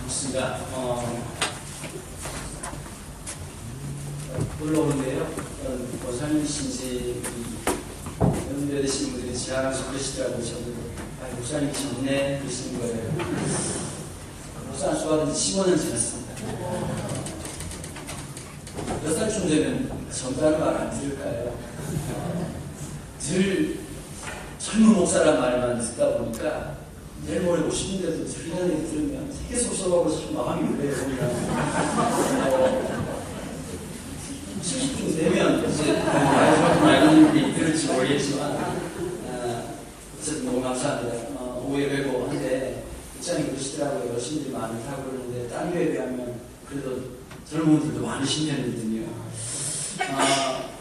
좋습니다. 올라오는데요. 목사님이신지 연배 되시는 분들이 지나가면서 그러시더라고요. 저도 목사님이 좋네 그러시는 거예요. 목사님 좋아하는 지 15년 지났습니다. 몇 살쯤 되면 전다는 말 안 들을까요? 늘 젊은 목사란 말만 듣다 보니까 내일 모레 50인데도 들리는 얘기 들으면 세계 속속하고 참 마음이 그래요. 70쯤 되면 이제 많은 분들이 들을지 모르겠지만 어쨌든 너무 감사합니다. 오해되고 한데 입장이 그러시더라고요. 여신들이 많다고 그러는데 딴 교회에 비하면 그래도 젊은 분들도 많으신 편이거든요.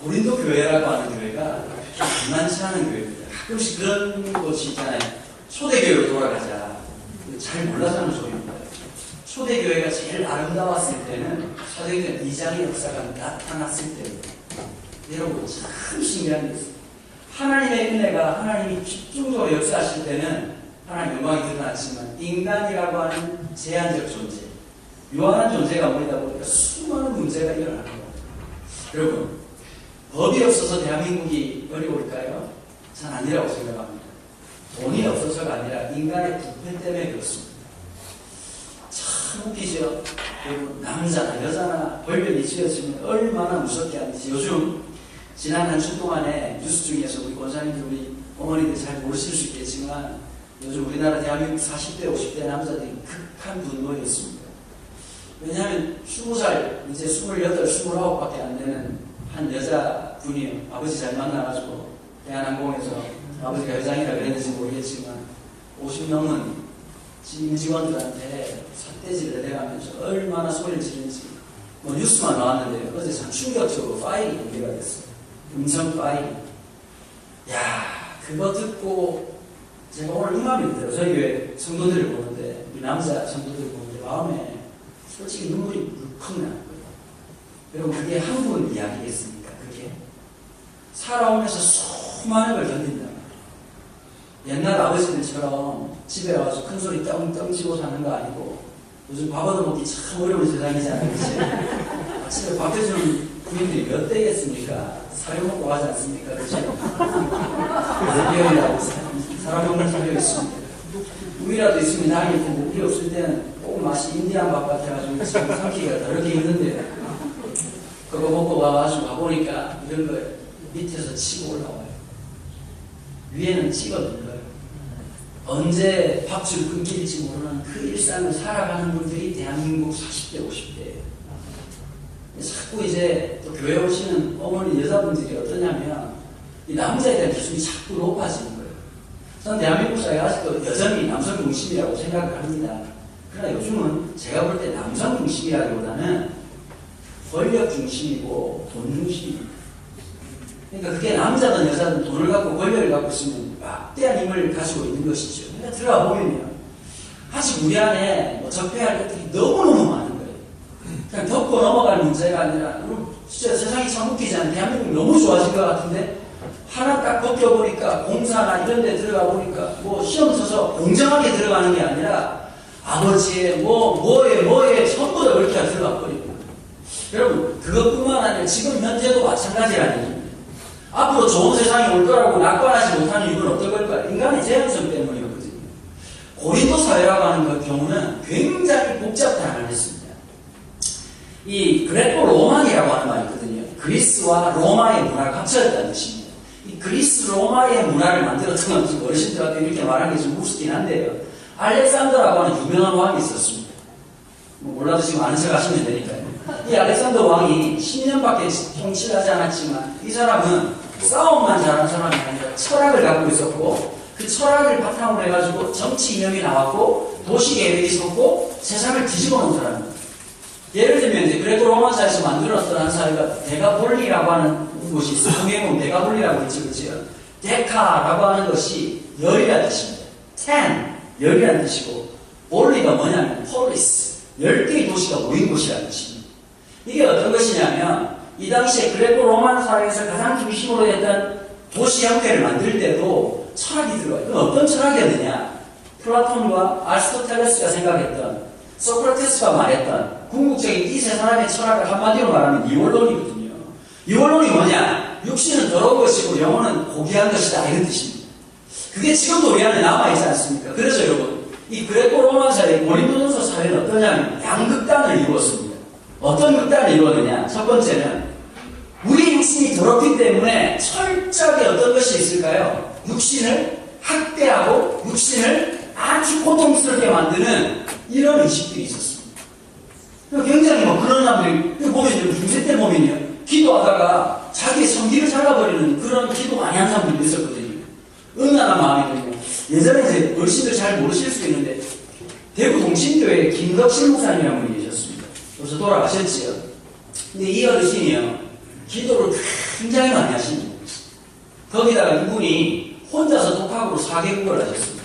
고린도 교회라고 하는 교회가 좀 만만치 않은 교회입니다. 가끔씩 그런 곳이 있잖아요. 초대교회로 돌아가자. 잘 몰라서 하는 소리입니다. 초대교회가 제일 아름다웠을 때는 사도행전 2장의 역사가 나타났을 때입니다. 여러분 참 신기한 게 있어요. 하나님의 은혜가 하나님이 집중적으로 역사하실 때는 하나님 영광이 드러났지만 인간이라고 하는 제한적 존재, 유한한 존재가 모이다 보니까 수많은 문제가 일어나는 거예요. 여러분 법이 없어서 대한민국이 어려울까요? 전 아니라고 생각합니다. 돈이 없어서가 아니라 인간의 부패 때문에 그렇습니다. 참 웃기죠? 여러분 남자나 여자나 벌별이 지어지면 얼마나 무섭게 하는지. 요즘 지난 한 주 동안에 뉴스 중에서 우리 권사님들 우리 어머니들 잘 모르실 수 있겠지만 요즘 우리나라 대한민국 40대 50대 남자들이 극한 분노에 있습니다. 왜냐하면 20살 이제 28, 29밖에 안 되는 한 여자분이요. 아버지 잘 만나가지고 대한항공에서 아버지가 회장이라 그랬는지 모르겠지만 50 넘은 임직원들한테 삿대질을 해가면서 얼마나 소리를 지르는지 뭐 뉴스만 나왔는데요. 어제 참 충격적으로 파일이 공개가 됐어요. 음성 파일. 야, 그거 듣고 제가 오늘 음악이 있더라고요. 저희 교회 성도들을 보는데 우리 남자 성도들을 보는데 마음에 솔직히 눈물이 물컥 나는 거예요. 여러분 그게 한국 이야기겠습니까? 그게 살아오면서 수많은 걸 견딘다. 옛날 아버지들처럼 집에 와서 큰 소리 떵떵 치고 사는 거 아니고 요즘 밥 얻어먹기 참 어려운 세상이잖아요. 그치? 아침에 밥 해주는 부인들이 몇 대겠습니까? 사료먹고 하지 않습니까? 그치? 그래서 사람용을 사료했습니다. 우리라도 있으면 나을 텐데 우리 없을 때는 꼭 맛이 인디안 밥 같아가지고 지금 삼키기가 더럽게 힘든데 그거 먹고 와가지고 가보니까 이런 거 밑에서 치고 올라와요. 위에는 찍어 눌러요. 언제 밥줄 끊길지 모르는 그 일상을 살아가는 분들이 대한민국 40대, 50대예요. 자꾸 이제 또 교회 오시는 어머니 여자분들이 어떠냐면 이 남자에 대한 기준이 자꾸 높아지는 거예요. 저는 대한민국 사회가 아직도 여전히 남성 중심이라고 생각을 합니다. 그러나 요즘은 제가 볼 때 남성 중심이라기보다는 권력 중심이고 돈 중심입니다. 그러니까 그게 남자든 여자든 돈을 갖고 권력을 갖고 있으면 막대한 힘을 가지고 있는 것이죠. 그러니까 들어가 보면요. 아직 우리 안에 뭐 적폐할 것들이 너무너무 많은 거예요. 그냥 덮고 넘어갈 문제가 아니라 진짜 세상이 참 웃기지 않아요. 대한민국 너무 좋아진 것 같은데 하나 딱 벗겨보니까 공사나 이런 데 들어가 보니까 뭐 시험 쳐서 공정하게 들어가는 게 아니라 아버지의 뭐에 전부 다 그렇게 들어가 버리고. 여러분 그것뿐만 아니라 지금 현재도 마찬가지라니. 앞으로 좋은 세상이 올 거라고 낙관하지 못하는 이유는 어떤 걸까요? 인간의 제한성 때문이었거든요. 고린도 사회라고 하는 경우는 굉장히 복잡한 말이었습니다. 이 그레코 로망이라고 하는 말이 있거든요. 그리스와 로마의 문화가 합쳐졌다는 뜻입니다. 이 그리스 로마의 문화를 만들었던 것은 어르신들한테 이렇게 말하는 게 좀 우습긴 한데요. 알렉산더라고 하는 유명한 왕이 있었습니다. 뭐 몰라도 지금 아는 척 하시면 되니까요. 이 알렉산더 왕이 10년밖에 통치를 하지 않았지만 이 사람은 싸움만 잘하는 사람이 아니라 철학을 갖고 있었고 그 철학을 바탕으로 해가지고 정치 이념이 나왔고 도시 계획이 있었고 세상을 뒤집어 놓은 사람입니다. 예를 들면 이제 그레코 로마사에서 만들었던 한 사회가 데카폴리라고 하는 곳이 있어요. 성경에 보면 데카폴리라고 있죠. 그렇죠? 데카라고 하는 것이 열이라는 뜻입니다. 열이라는 뜻이고 볼리가 뭐냐면 폴리스, 10개의 도시가 모인 곳이라는 뜻입니다. 이게 어떤 것이냐면 이 당시에 그레코 로마 사회에서 가장 중심으로 했던 도시 형태를 만들 때도 철학이 들어가요. 그럼 어떤 철학이었느냐? 플라톤과 아리스토텔레스가 생각했던 소크라테스가 말했던 궁극적인 이 세 사람의 철학을 한마디로 말하면 이원론이거든요. 이원론이 뭐냐? 육신은 더러운 것이고 영혼은 고귀한 것이다, 이런 뜻입니다. 그게 지금도 우리 안에 남아있지 않습니까? 그래서 여러분, 이 그레코 로마사의 고린도전서 사회는 어떠냐면 양극단을 이루었습니다. 어떤 극단을 이루었느냐? 첫 번째는 우리 육신이 더럽기 때문에 철저하게 어떤 것이 있을까요? 육신을 학대하고 육신을 아주 고통스럽게 만드는 이런 의식들이 있었습니다. 굉장히 뭐 그런 사람들이 보면 중세 때 보면요, 기도하다가 자기의 성기를 잘라버리는 그런 기도 많이 한 사람들이 있었거든요. 응원하는 마음이 들고. 예전에 이제 어르신들 잘 모르실 수 있는데 대구 동신교회 김덕신 목사님이라는 분이 계셨습니다. 벌써 돌아가셨지요. 근데 이 어르신이요, 기도를 굉장히 많이 하십니다. 거기다가 이분이 혼자서 독학으로 4개국어를 하셨습니다.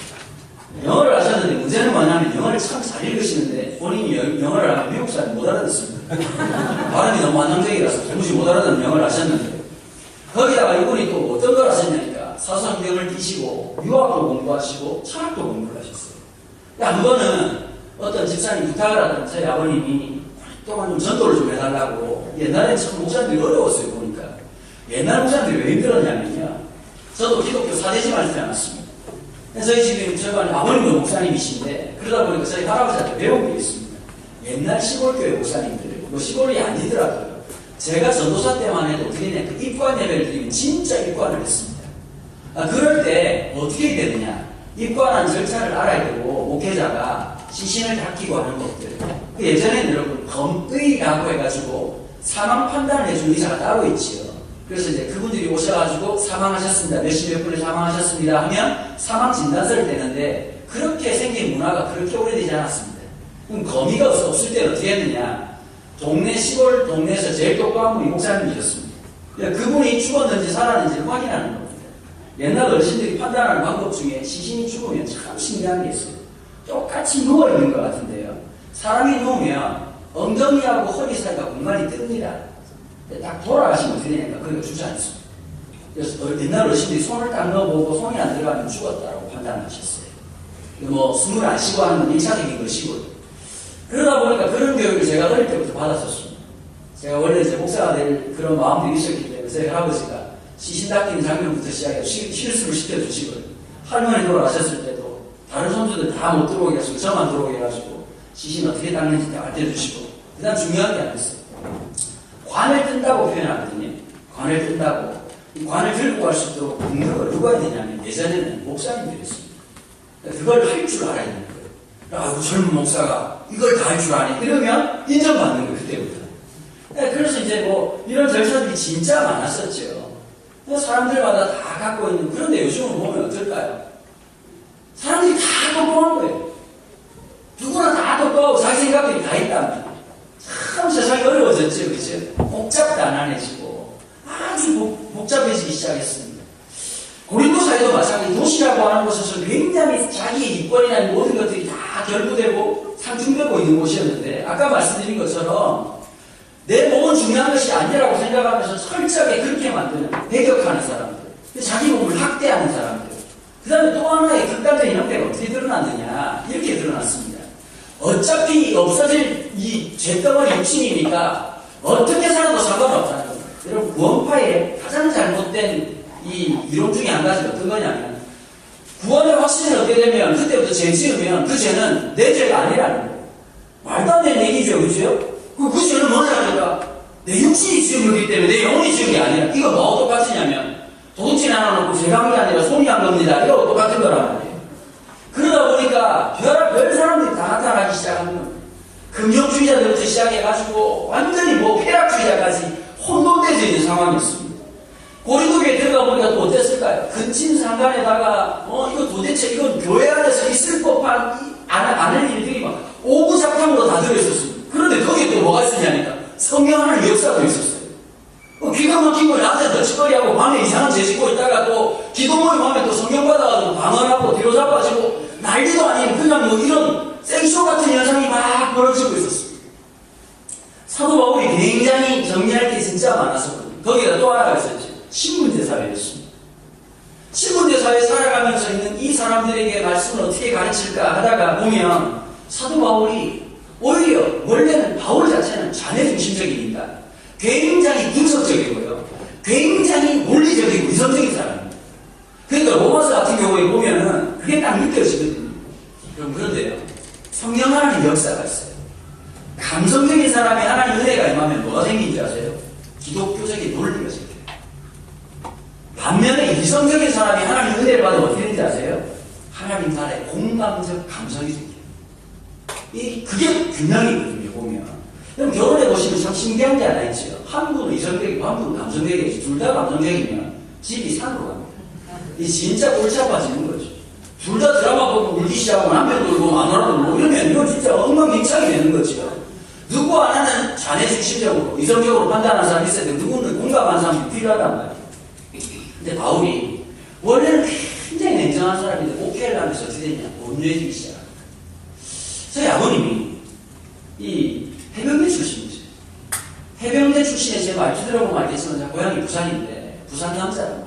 영어를 하셨는데 문제는 뭐냐면 영어를 참 잘 읽으시는데 본인이 영어를 하면 미국 사람이 못 알아듣습니다. 발음이 너무 안정적이라서 도무지 못 알아듣는 영어를 하셨는데, 거기다가 이분이 또 어떤 걸 하셨냐니까 사상경을 띄시고 유학도 공부하시고 철학도 공부를 하셨어요. 야, 그거는 어떤 집사님 부탁을 하던 저희 아버님이 동안 좀 전도를 좀 해달라고. 옛날에 참 목사님들이 어려웠어요. 보니까 옛날 목사님들이 왜 힘들었냐면요, 저도 기독교 사대지 말지 않았습니다. 저희 집에 저희 아버님도 목사님이신데 그러다 보니까 저희 할아버지한테 배운 게 있습니다. 옛날 시골교회 목사님들, 뭐 시골이 아니더라고요. 제가 전도사 때만 해도 어떻게 했냐, 그 입관 예배를 드리면 진짜 입관을 했습니다. 그럴 때 어떻게 되느냐, 입관한 절차를 알아야 되고 목회자가 시신을 닦이고 하는 것들. 예전에는 여러분 검의라고 해가지고 사망 판단을 해주는 의사가 따로 있지요. 그래서 이제 그분들이 오셔가지고 사망하셨습니다, 몇십 분에 사망하셨습니다 하면 사망 진단서를 떼는데, 그렇게 생긴 문화가 그렇게 오래되지 않았습니다. 그럼 검의가 없을 때는 어떻게 했느냐, 동네 시골 동네에서 제일 똑똑한 분이 목사님이셨습니다. 그분이 죽었는지 살았는지 확인하는 겁니다. 옛날 어르신들이 판단하는 방법 중에 시신이 죽으면 참 신기한 게 있어요. 똑같이 누워있는 것 같은데요, 사람이 누우면 엉덩이하고 허리 사이가 공간이 뜹니다. 딱 돌아가시면 어떻게 되니까 그게 주저앉습니다. 그래서 옛날 어르신들이 손을 딱 넣어보고 손이 안 들어가면 죽었다고 판단하셨어요. 뭐 숨을 안 쉬고 하는 건 1차적인 것이고요. 그러다 보니까 그런 교육을 제가 어릴 때부터 받았었습니다. 제가 원래 이제 목사가 될 그런 마음들이 있었기 때문에 저희 할아버지가 시신 닦이는 장면부터 시작해서 실습을 시켜주시고요. 할머니 돌아가셨을 때도 다른 손주들 다 못 들어오게 하시고 저만 들어오게 해가지고 시신 어떻게 닦는지 다 알려주시고, 그 다음 중요한 게 아니었어요. 관을 뜬다고 표현하거든요. 관을 뜬다고. 이 관을 들고 갈 수 있도록 능력을 누가 해야 되냐면 예전에는 목사님들이었습니다. 그걸 할 줄 알아야 되는 거예요. 아이고, 젊은 목사가 이걸 다 할 줄 아네. 이러면 인정받는 거예요, 그때부터. 그래서 이제 뭐 이런 절차들이 진짜 많았었죠. 사람들마다 다 갖고 있는. 그런데 요즘은 보면 어떨까요? 사람들이 다 똑똑한 거예요. 누구나 다 똑똑하고 자기 생각들이 다 있답니다. 참 세상이 어려워졌죠, 그죠? 복잡단안해지고 아주 복잡해지기 시작했습니다. 고린도 사회도 마찬가지. 도시라고 하는 곳에서 굉장히 자기의 이권이나 모든 것들이 다 결부되고 상충되고 있는 곳이었는데, 아까 말씀드린 것처럼 내 몸은 중요한 것이 아니라고 생각하면서 철저하게 그렇게 만드는, 배격하는 사람들, 자기 몸을 학대하는 사람들. 그 다음에 또 하나의 극단적인 형태가 어떻게 드러났느냐, 이렇게 드러났습니다. 어차피 없어질 이 죄덩어리 육신이니까 어떻게 살아도 상관없다는 겁니다. 여러분, 구원파의 가장 잘못된 이 이론 중에 한 가지가 어떤 거냐면, 구원의 확신이 어떻게 되면 그때부터 죄 지으면 그 죄는 내 죄가 아니라는 거예요. 말도 안 되는 얘기죠, 그죠? 그 죄는 뭐냐니까 내 육신이 지은 거기 때문에 내 영혼이 지은 게 아니라. 이거 뭐하고 똑같으냐면 도둑질 하나 놓고 죄가 한 게 아니라 손이 한 겁니다. 이거 똑같은 거란 말이에요. 그러다 보니까 별 사람들이 다 나타나기 시작하는 겁니다. 금욕주의자들부터 시작해가지고 완전히 뭐 쾌락주의자까지 혼돈되어 있는 상황이었습니다. 고린도교에 들어가 보니까 또 어땠을까요? 근친상간에다가 이거 도대체 이건 교회 안에서 있을 법한 않을 일들이 막 오구작탕으로 다 들어있었습니다. 그런데 거기에 또 뭐가 있었냐니까 성경하는 역사도 있었어요. 귀가 막히고 낮에 덧치거리하고 밤에 이상한 죄 짓고 있다가 또 기도 모임 하면 또 성경 받아가지고 방언하고 뒤로 잡아지고 난리도 아닌 그냥 뭐 이런 생쇼 같은 현상이 막 벌어지고 있었습니다. 사도 바울이 굉장히 정리할 게 진짜 많았었거든요. 거기다 또 하나가 있었죠. 신분제 사회였습니다. 신분제 사회에 살아가면서 있는 이 사람들에게 말씀을 어떻게 가르칠까 하다가 보면 사도 바울이 오히려 원래는 바울 자체는 자녀 중심적이니까 굉장히 분석적이고요. 굉장히 논리적이고 이성적인 사람입니다. 그러니까 로마서 같은 경우에 보면은 그게 딱 느껴지거든요. 그럼 그런데요. 성령 하나님 역사가 있어요. 감성적인 사람이 하나님 은혜가 임하면 뭐가 생기는지 아세요? 기독교적인 논리가 생겨요. 반면에 이성적인 사람이 하나님 은혜를 받으면 어떻게 되는지 아세요? 하나님 나라의 공감적 감성이 생겨요. 그게 균형이거든요, 보면. 그럼 결혼해 보시면 참 신기한 게 하나 있죠. 한 분은 이성적이고 한 분은 감성적이고 둘 다 감성적이면 집이 산으로 갑니다. 이 진짜 골치 아파지는 거죠. 둘 다 드라마 보고 울기 시작하고 남편도 울고 마누라도 울고 이러면 이거 진짜 엉망진창이 되는 거죠. 누구 하나는 자네 중심적으로 이성적으로 판단하는 사람이 있어야 돼. 누구는 공감하는 사람이 필요하단 말이에요. 근데 바울이 원래는 굉장히 냉정한 사람인데 목회를 하면서 어떻게 되냐? 온유해지기 시작합니다. 저희 아버님이 이 해병대 출신이세요. 해병대 출신에 제 말투 들어보면 알겠지만 제 고향이 부산인데 부산 남자란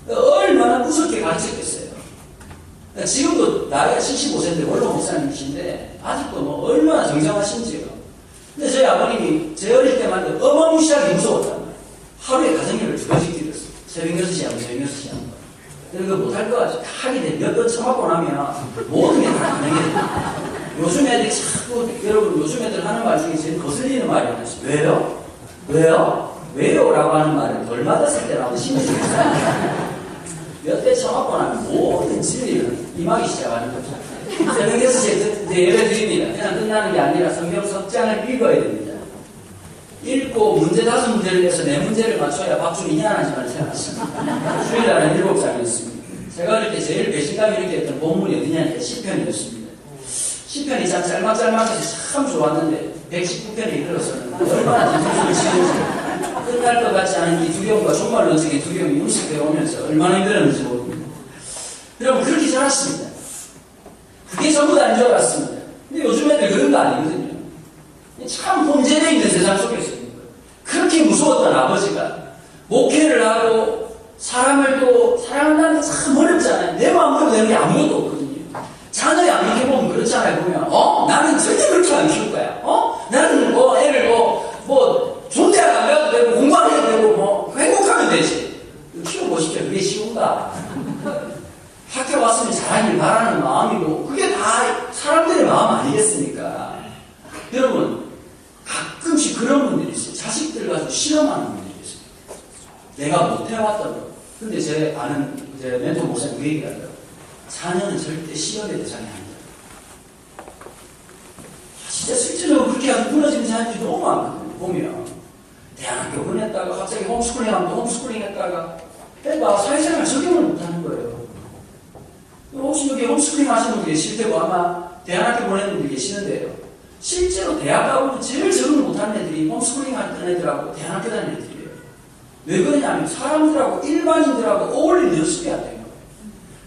말이에요. 얼마나 무섭게 가르쳤겠어요. 지금도 나이가 75세인데 원로 목사님이신데 아직도 뭐 얼마나 정정하신지요. 근데 저희 아버님이 제 어릴 때만 해도 어마무시하게 무서웠단 말이에요. 하루에 가정일을 2번씩 드렸어요. 새벽 6시 하고 새벽 6시 하고. 그거 못할 거 같죠. 하게 돼. 몇 번 쳐맞고 나면 모든 게 다 가능해요. 요즘 애들이 자꾸, 여러분, 요즘 애들 하는 말 중에 제일 거슬리는 말이 하나 있어요. 왜요? 왜요? 왜요? 라고 하는 말을 덜 맞았을 때라고 심해주겠어요. 몇 대 쳐맞고 나면 모든 진리를 임하기 시작하는 거죠. 새벽 6시에 예배 드립니다. 그냥 끝나는 게 아니라 성경 석장을 읽어야 됩니다. 읽고 문제 5문제를 내서 4문제를 맞춰야 밥줄이 희한하지만 생각했습니다. 주일날은 7장이었습니다. 제가 어릴 때 제일 배신감 이렇게 했던 본문이 어디냐니까 시편이었습니다. 시편이 참 짤막짤막해서 참 좋았는데 119편에 이르러서는 얼마나 뒤통수를 치는지 끝날 것 같지 않은 이 두려움과 종말 논쟁의 두려움이 음식되어 오면서 얼마나 힘들었는지 모릅니다. 여러분 그렇게 자랐습니다. 그게 전부 다인 줄 알았습니다. 근데 요즘 애들 그런 거 아니거든요. 참 혼재되어 있는 세상 속에서 있는 거예요. 그렇게 무서웠던 아버지가 목회를 하고 사람을 또 사랑한다는 게 참 어렵잖아요. 내 마음대로 되는 게 아무것도 없거든요. 자녀 양육해보면 그렇잖아요. 보면 나는 절대 그렇게 안 키울 거야. 나는 애를 존대학 안 가도 되고 공부안 해도 되고 행복하면 되지. 키워보십시오. 그게 쉬운가? 학교 왔으면 잘하길 바라는 마음이고 그게 다 사람들의 마음 아니겠습니까? 여러분 가끔씩 그런 분들이 있어요. 자식들 가지고 실험하는 분들이 있어요. 내가 못해왔던 거. 근데 제 아는 제 멘토 목사님 그 얘기를 하더라고요. 자녀는 절대 시험의 대상이 아니다. 진짜 실제로 그렇게 하고 무너지는 자녀들이 너무 많거든요. 보면 대학교 보냈다가 갑자기 홈스쿨링 하면 홈스쿨링 했다가 애가 사회생활 적용을 못하는 거예요. 혹시 여기 홈스쿨링 하시는 분들 계실 테고 아마 대안학교 보내는 분들 계시는데요. 실제로 대학 가보면 제일 적응을 못하는 애들이 홈스쿨링 하는 애들하고 대안학교 다니는 애들이에요. 왜 그러냐면 사람들하고 일반인들하고 어울리는 연습이 안 돼요.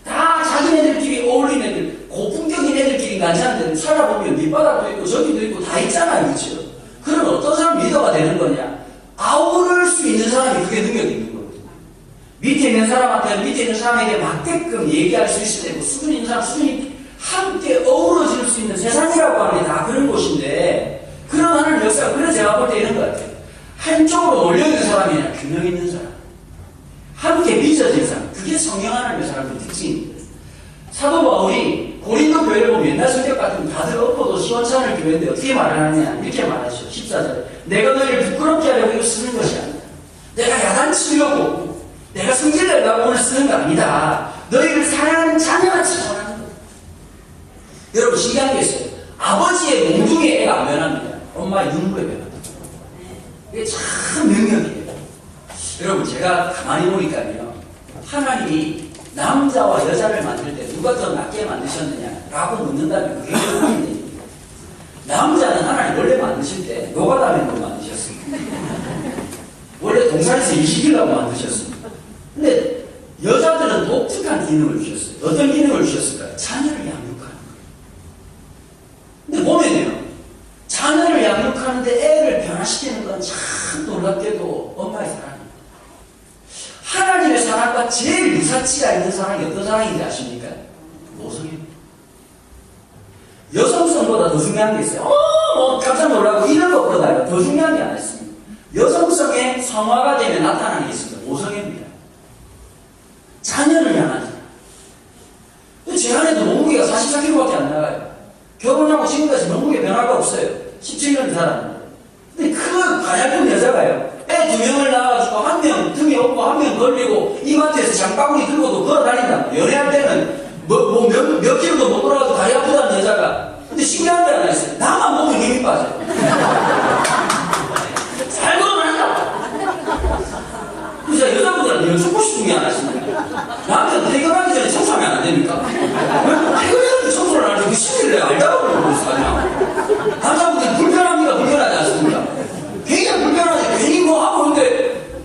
다 자기네들끼리 어울리는 애들, 고품격인 애들끼리 괜찮은데 살아보면 밑바닥도 있고 저기도 있고 다 있잖아요. 그렇죠? 그럼 어떤 사람 리더가 되는 거냐? 아우를 수 있는 사람이 그게 능력이 있는 거거든요. 밑에 있는 사람한테는 밑에 있는 사람에게 맞게끔 얘기할 수 있어야 되고 수준이 있는 사람, 수준이 함께 어우러질 수 있는 세상이라고 하는 게 다 그런 곳인데 그런 하나님 역사가 그래서 제가 볼 때 이런 것 같아요. 한쪽으로 몰려있는 사람이 아니라 균형 있는 사람. 함께 빚어진 사람. 그게 성령 하나님의 사람의 특징입니다. 사도 바울이 고린도 교회를 보면 옛날 성격 같으면 다들 엎어도 시원찮을 교회인데 어떻게 말을 하느냐 이렇게 말하시죠. 14절에 내가 너희를 부끄럽게 하려고 이거 쓰는 것이 아니다. 내가 야단치려고 내가 성질내려고 오늘 쓰는 거 아니다. 너희를 사랑하는 자녀같이 전하는 거예요. 여러분 신기한 게 있어요. 아버지의 몽둥이에 애가 안 변합니다. 엄마의 눈물에 변합니다. 이게 참 명령이에요. 여러분 제가 가만히 보니까요. 하나님이 남자와 여자를 만들 때 누가 더 낫게 만드셨느냐라고 묻는다면 그게 하나님입니다. 남자는 하나님 원래 만드실 때 노가다면으로 만드셨습니다. 원래 동산에서 일시키려고 만드셨습니다. 근데 여자들은 독특한 기능을 주셨어요. 어떤 기능을 주셨을까요? 자녀를 양육하는 거예요. 근데 보면요. 자녀를 양육하는데 애를 변화시키는 건 참 놀랍게도 엄마의 사랑입니다. 하나님의 사랑과 제일 유사치가 있는 사랑이 어떤 사랑인지 아십니까? 모성입니다. 여성성도 여성보다 더 중요한 게 있어요. 뭐 깜짝 놀라고 이런 것보다요. 더 중요한 게 하나 있습니다. 여성성의 성화가 되면 나타나는 게 있습니다. 모성애입니다. 자녀를 향한 사랑. 제 아내도 몸무게가 44kg밖에 안 나가요. 결혼하고 지금까지 몸무게 변화가 없어요. 17년 살았는데. 근데 그 가냘픈 여자가요. 애 2명을 낳아가지고 한 명 등에 업고 한 명 걸리고 이마트에서 장바구니 들고도 걸어 다닌다. 연애할 때는 몇 킬로도 못 돌아가도 다리 아프다는 여자가. 근데 신기한 게 하나 있어요. 나만 보면 힘이 빠져요. 잘 걸어다닌다. 그래서 여자분들은 이런 조금씩 중에 하나 있습니다. 남편 퇴근하기 전에 청소하면 안 됩니까? 퇴근해서 청소를 안 하지. 그 심리를 내가 알다고 그러고 있어. 남자분들 불편합니까? 불편하지 않습니까? 굉장히 불편하지. 괜히 뭐 하고 있는데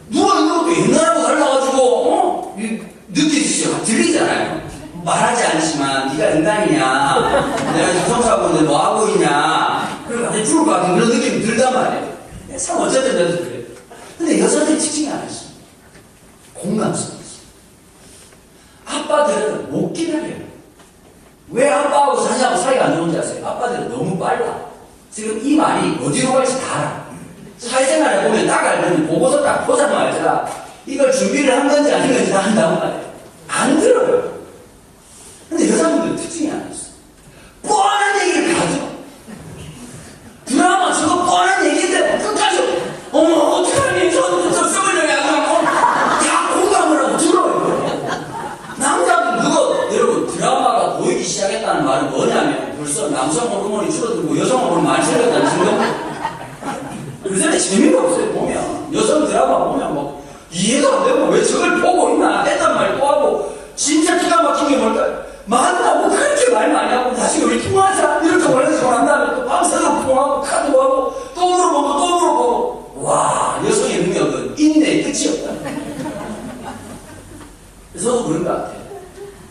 누가 이것도 옛날하고 달라가지고 느끼시죠? 들리잖아요. 말하지 않지만 네가 인간이냐, 내가 지금 청소하고 있는데 뭐 하고 있냐, 그리고 갑자기 죽을 것 같은 그런 느낌이 들단 말이에요. 참 어쨌든 저도 그래요. 근데 여자들이 특징이 하나 있어요. 공감성이 있어요. 아빠들은 못 기다려요. 왜 아빠하고 자녀하고 사이가 안 좋은지 아세요? 아빠들은 너무 빨라. 지금 이 말이 어디로 갈지 다 알아. 사회생활에 보면 딱 알더니 보고서 딱 보자마자 이걸 준비를 한 건지 아닌 건지 다 한다고 말이에요. 안 들어요. 근데 여자분들은 특징이 하나 있어. 뻔한 얘기를 다 들어. 드라마 저거 뻔한 얘기인데 끝까지 어머 어떡하니 저 썩으려고 하고 다 공감을 하고 들어요. 남자분 그거 여러분 드라마가 보이기 시작했다는 말은 뭐냐면 벌써 남성 호르몬이 줄어들고 여성 호르몬이 많이 생겼다는 증거. 그전에 재미가 없어요. 보면 여성 드라마 보면 뭐 이해가 안 되고 왜 저걸 보고 있나 했단 말 또 하고 진짜 기가 막힌 게 뭘까요? 만나고 그렇게 말 많이 하고 다시 우리 통화하자 이렇게 원해서 한 다음에 또 밤새도록 통화하고 카드도 하고 또 물어보고 또 물어보고. 와, 여성의 능력은 인내의 끝이 없다. 저도 그런 것 같아요.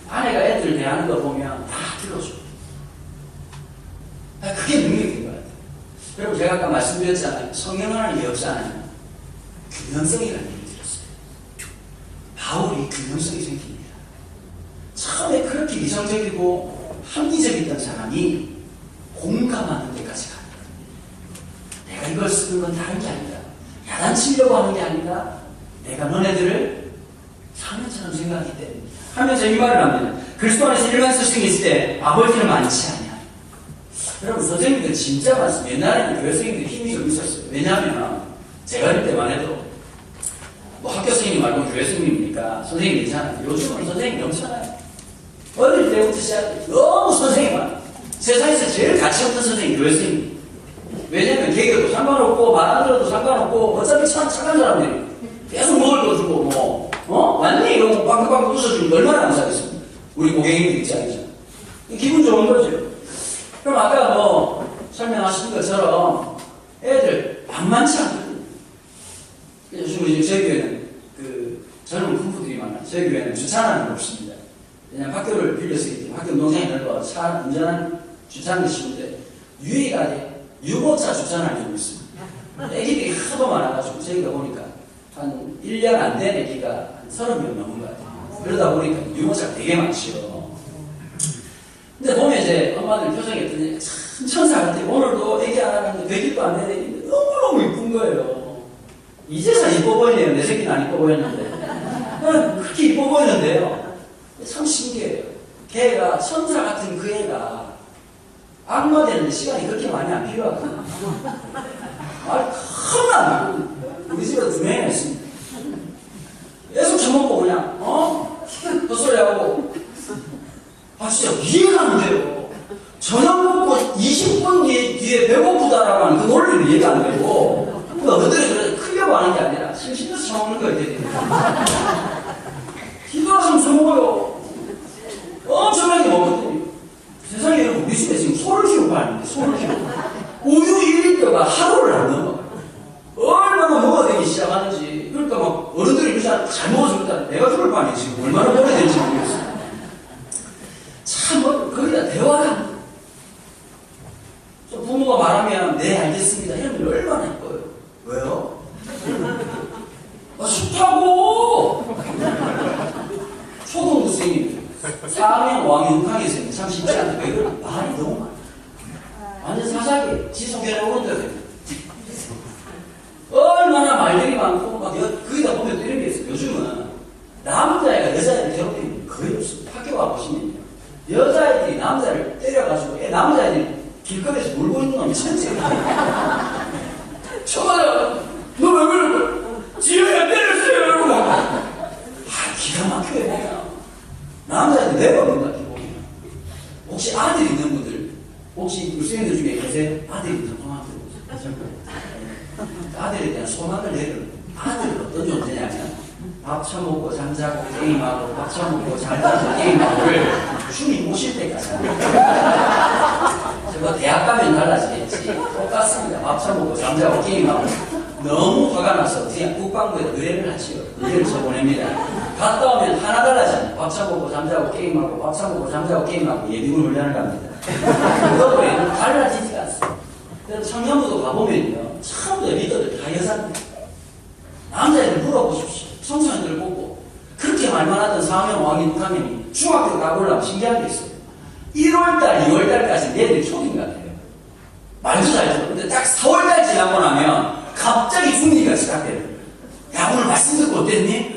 아내가 애들 대하는 거 보면 다 들어줘. 그게 능력인 것 같아요. 그리고 제가 아까 말씀드렸잖아요. 성령하는 게 없잖아요. 균형성이라는 얘기 들었어요. 바울이 균형성이 생깁니다. 처음에 그렇게 이성적이고 합리적이던 사람이 공감하는 데까지 가는 거예요. 내가 이걸 쓰는 건 다른 게 아니다. 야단치려고 하는 게 아니다. 내가 너네들을 사람처럼 생각하기 때문에 하면서 이 말을 합니다. 그리스도 안에서 일반 스승이 있을 때 아버지는 많지 않냐. 여러분 선생님들 진짜 많습니다. 옛날에는 교회 선생님들 힘이 좀 있었어요. 왜냐하면 제가 어릴 때만 해도 뭐 학교 선생님 말고 교회 선생님이니까 선생님 괜찮아요. 요즘은 선생님이 넘쳐나요. 어릴 때부터 시작해 너무 선생님 많아요. 세상에서 제일 가치 없는 선생님 교회 선생님. 왜냐면 개교도 상관없고 말 안 들어도 상관없고 어차피 착한 사람들이 계속 먹을 거 주고 왔니? 이러고 빵긋빵긋 웃어주면 얼마나 감사하겠습니까? 우리 고객님 입장에서 기분 좋은 거죠. 그럼 아까 뭐 설명하신 것처럼 애들 만만치 않거든요. 요즘 우리 저희 교회는 그 젊은夫婦들이 많아요. 저희 교회는 주차하는 게 없습니다. 왜냐면 학교를 빌려 쓰기 때문에 학교 동생이 넓어 차 운전한 주차하는 게 쉬운데 유일하게 유모차 주차하는 경우 있습니다. 애기들이 하도 많아가지고 저희가 보니까 한 1년 안 된 애기가 한 30명 넘은 것 같아요. 그러다 보니까 유모차가 되게 많죠. 근데 보면 이제 엄마들 표정이 어떠냐. 참 천사 같아요. 오늘도 애기 하나 갔는데 100일도 안 된 애기인데 너무너무 이쁜 거예요. 이제서 이뻐 보이네요. 내 새끼는 안 이뻐 보였는데. 그렇게 이뻐 보이는데요. 참 신기해요. 걔가 천사 같은 그 애가 악마 되는데 시간이 그렇게 많이 안 필요하거든요. 겁나 우리 집에 2명이나 있습니다. 계속 처먹고 그냥 헛소리하고 진짜 이해가 안 돼요. 저녁 먹고 20분 뒤에 배고프다라고 하는 그 논리는 이해가 안 되고 그 어른들이 그래서 크려고 하는 게 아니라 심심해서 처먹는 거예요. 기도하시면 처먹어요. 엄청나게 먹거든요. 세상에 여러분 우리 집에 지금 소를 키우고 하는데 소를 키우고 우유 1리터가 하루를 안 넘어. 얼마나 먹어야 되기 시작하는지. 그러니까 막 어른들이 그냥 잘 먹어주니까 내가 죽을 거 아니에요. 지금 얼마나 먹어야 될지 모르겠어요. 참 거기다 대화를 합니다. 부모가 말하면 네 알겠습니다 이러면 얼마나 예뻐요. 왜요? 좋다고. 초등부 선생님 4학년 5학년 6학년 선생님 참 쉽지 않은데 왜 그러나 말이 너무 많아. 지 소개를 오는데 얼마나 말들이 많고 막 거기다 보면 또 이런 게 있어요. 요즘은 남자애가 여자애를 괴롭히는 게 거의 없어요. 학교 와보시면요. 여자애들이 남자를 때려가지고 남자애들이 길거리에서 놀고 있는 놈이 천재야. 저거야 너 왜 그런 거야? 지효야 때렸어요 이러고 기가 막혀요. 남자애들 내버린다 기본이야. 혹시 아들 있는 분들 혹시 교수님들 중에 계세요? 아들 있는 소망 들어보세요. 아들에 대한 소망을 내려. 아들은 어떤 존재냐면 밥 처먹고 잠자고 게임하고 밥 처먹고 잠자고 게임하고를 주님 오실 때까지 저거 대학 가면 달라지겠지. 똑같습니다. 밥 처먹고 잠자고 게임하고 너무 화가 나서 그냥 국방부에 의뢰를 하지요. 의뢰를 쳐보냅니다. 갔다 오면 하나 달라지네. 밥 처먹고 잠자고 게임하고 밥 처먹고 잠자고 게임하고 예비군 훈련을 갑니다. 그거 외에는 달라지지가 않습니다. 그래서 청년부도 가보면요. 처음부터 리더들 다 여자입니다. 남자애들 물어보십시오. 청소년들 보고 그렇게 말만 하던 4학년, 5학년, 6학년이 중학교 가보려면 신기한 게 있어요. 1월달, 2월달까지 얘들이 초딩 같아요. 말도 잘 들어. 근데 딱 4월달 지나고 나면 갑자기 중리가 시작해요. 야, 오늘 말씀 듣고 어땠니?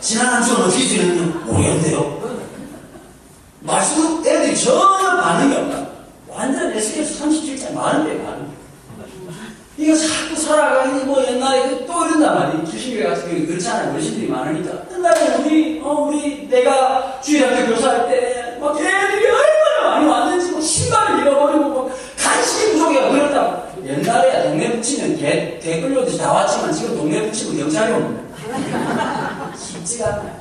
지난 한 주는 어떻게 지냈니? 모르겠는데요. 말씀 애들이 전혀 반응이 없다. 완전 에스겔서 37장 많은데 많은데. 이거 자꾸 살아가니 뭐 옛날에 또 이런단 말이에요. 주식회 같은 경우 그렇잖아요. 어르신들이 많으니까. 옛날에 우리 내가 주일학교 교사할 때 막 애들이 얼마나 많이 왔는지 뭐 신발을 잃어버리고 뭐 간식이 부족해가 그랬다고. 옛날에야 동네 붙이면 개 끌려오듯이 다 왔지만 지금 동네 붙이고 경찰이 옵니다. 쉽지가 않아요.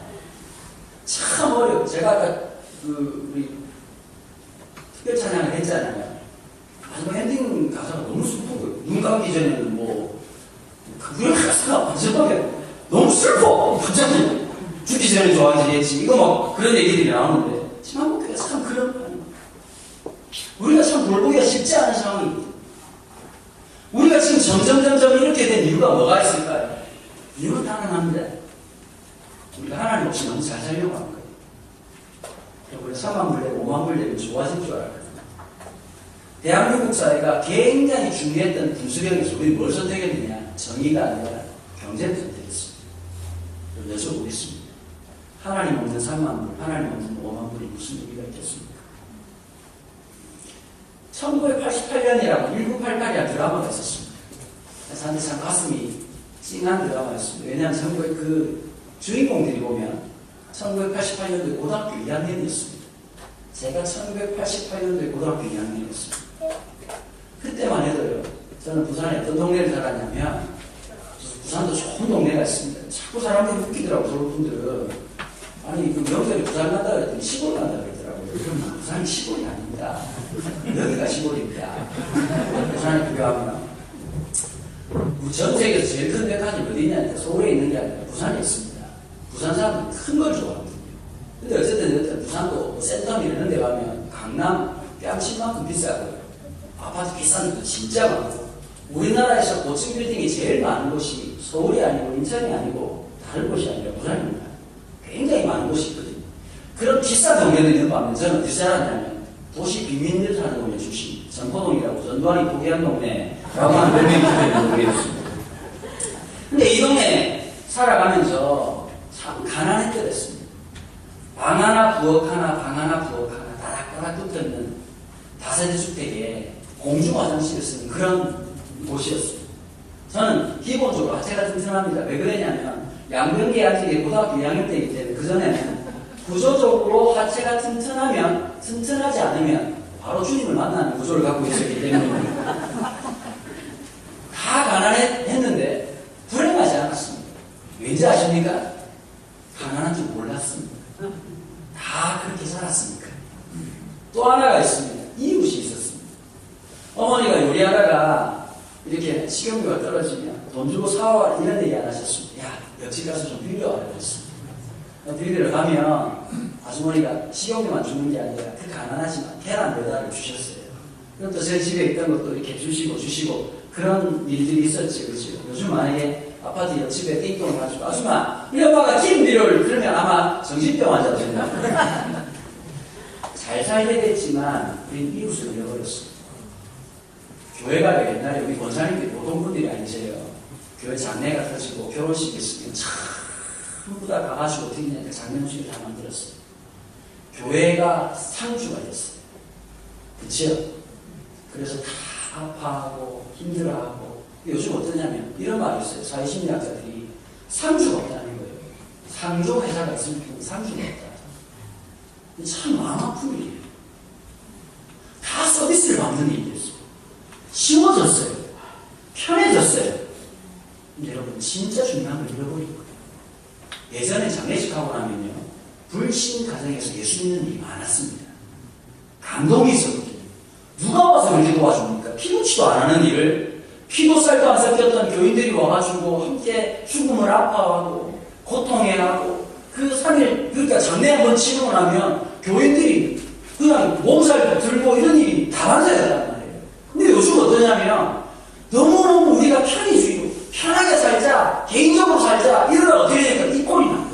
참 어려워. 제가 아까 우리 특별 찬양을 했잖아요. 마지막 엔딩 가사가 너무 슬픈 거예요. 눈 감기 전에는 그런 가사가 완전하게 너무 슬퍼. 갑자기 죽기 전에 좋아지겠지. 이거 막 그런 얘기들이 나오는데 지만복교가 참 그런 거 아니에요. 우리가 참 돌보기가 쉽지 않은 상황입니다. 우리가 지금 점점 이렇게 된 이유가 뭐가 있을까요? 이유는 당연합니다. 우리가 하나님 없이 너무 잘 살려고 하는 거예요. 우리 3만 불 내고 5만 불 내면 좋아질 줄 알았거든요. 대한민국 사회가 굉장히 중요했던 분수령에서 우리 뭘 선택했느냐? 정의가 아니라 경제를 선택했습니다. 여쭤보겠습니다. 하나님 없는 3만 불, 하나님 없는 5만 불이 무슨 의미가 있겠습니까? 1988년이라고 1988이라는 드라마가 있었습니다. 사실 참 가슴이 찡한 드라마였습니다. 왜냐하면 그 주인공들이 보면 1988년도에 고등학교 2학년이었습니다. 제가 1988년도에 고등학교 2학년이었습니다. 그때만 해도요, 저는 부산에 어떤 동네를 살았냐면, 부산도 좋은 동네가 있습니다. 자꾸 사람들이 웃기더라고요, 서울 분들은. 아니, 그 명절에 부산 간다 그랬더니 시골 간다 그러더라고요. 그럼 부산이 시골이 아닙니다. 여기가 시골입니다. 부산에 비교하면. 전 세계에서 제일 큰 백화점이 어디냐니까 서울에 있는 게 아니라 부산에 있습니다. 부산 사람들은 큰 걸 좋아하거든요. 근데 어쨌든 부산도 센텀 이런 데 가면 강남 뺨치만큼 비싸고요. 아파트 비싼 데도 진짜 많고. 우리나라에서 고층 빌딩이 제일 많은 곳이 서울이 아니고 인천이 아니고 다른 곳이 아니라 부산입니다. 굉장히 많은 곳이 있거든요. 그런 비싼 동네도 있는 반면 저는 어디서 자랐냐면 도시 빈민들 사는 동네 출신, 전포동이라고 전두환이 포기한 동네라고 하는 별명이 붙어있는 동네였습니다. 근데 이 동네 살아가면서 참 가난했더랬습니다. 방 하나 부엌 하나 방 하나 부엌 하나 따닥따닥 붙어있는 다세대 주택에 공중 화장실을 쓰는 그런 곳이었습니다. 저는 기본적으로 하체가 튼튼합니다. 왜 그러냐면 양병기 아직이 고등학교 2학년 때이기 때문에 그전에는 구조적으로 하체가 튼튼하면 튼튼하지 않으면 바로 주님을 만나는 구조를 갖고 있었기 때문에 다 가난했는데 불행하지 않았습니다. 왠지 아십니까? 가난한 줄 몰랐습니다. 다 그렇게 살았으니까. 또 하나가 있습니다. 이웃이 있었습니다. 어머니가 요리하다가 이렇게 식용유가 떨어지면 돈 주고 사와 이런 얘기 안 하셨습니다. 야, 옆집 가서 좀 빌려와 그랬습니다. 빌리러 가면 아주머니가 식용유만 주는 게 아니라 그 가난하지만 계란 몇 알을 주셨어요. 그럼 또 제 집에 있던 것도 이렇게 주시고 그런 일들이 있었지, 그렇죠? 요즘 만약에 아파트 옆집에 띵동을 가지고 아줌마, 우리 엄마가 김 필요를 그러면 아마 정신병 환자가 된다. 잘 살게 됐지만 우리는 이웃을 잃어버렸습니다. 교회가 옛날에 우리 권사님들이 보통 분들이 아니세요. 교회 장례가 터지고 결혼식이 있으면 전부 다 가가지고 드리는 장례식을 다 만들었어요. 교회가 상주가 됐어요. 그치요? 그래서 다 아파하고 힘들어하고 요즘 어떠냐면 이런 말이 있어요. 사회심리학자들이 상주가 없다는 거예요. 상조 회사가 있으면 상주가 없다. 참 마음 아픈 일이에요. 다 서비스를 받는 일이었어요. 쉬워졌어요. 편해졌어요. 근데 여러분 진짜 중요한 걸 잃어버린 거예요. 예전에 장례식 하고 나면요 불신 가정에서 예수 믿는 일이 많았습니다. 감동이 있었거든요. 누가 와서 그렇게 도와줍니까? 피놓지도 안 하는 일을 피도 쌀도 안 섞였던 교인들이 와가지고 함께 죽음을 아파하고 고통해하고 그 3일 그러니까 장례 한번 치르고 나면 교인들이 그냥 몸살 들고 이런 일이 다반사였단 말이에요. 근데 요즘 어떠냐면 너무너무 우리가 편의주의로 편하게 살자 개인적으로 살자 이러다 어떻게 되니까 이 꼴이 난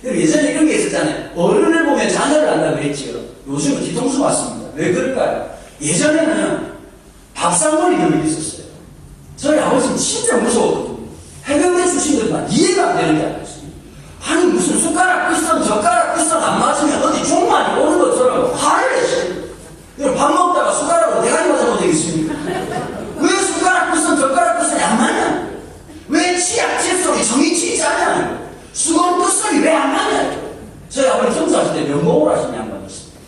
거예요. 예전에 이런 게 있었잖아요. 어른을 보면 자녀를 안다고 그랬지요. 요즘은 뒤통수 맞습니다. 왜 그럴까요? 예전에는 밥상머리 그런 게 있었어요. 저희 아버지는 진짜 무서웠거든요. 해병대 출신들만 이해가 안 되는 게 아니었어요. 아니 무슨 숟가락 끝선 젓가락 끝선 안 맞으면 어디 종만이 오는 것처럼 화를 내시는 밥 먹다가 숟가락으로 대가리 맞아본 적 있습니까? 왜 숟가락 끝선 젓가락 끝선이 안 맞냐? 왜 치약 칫솔이 정이치 있지 않냐? 수건 끝선이 왜 안 맞냐? 저희 아버지 청소하실 때 면목을 하시는 양반이 있습니다.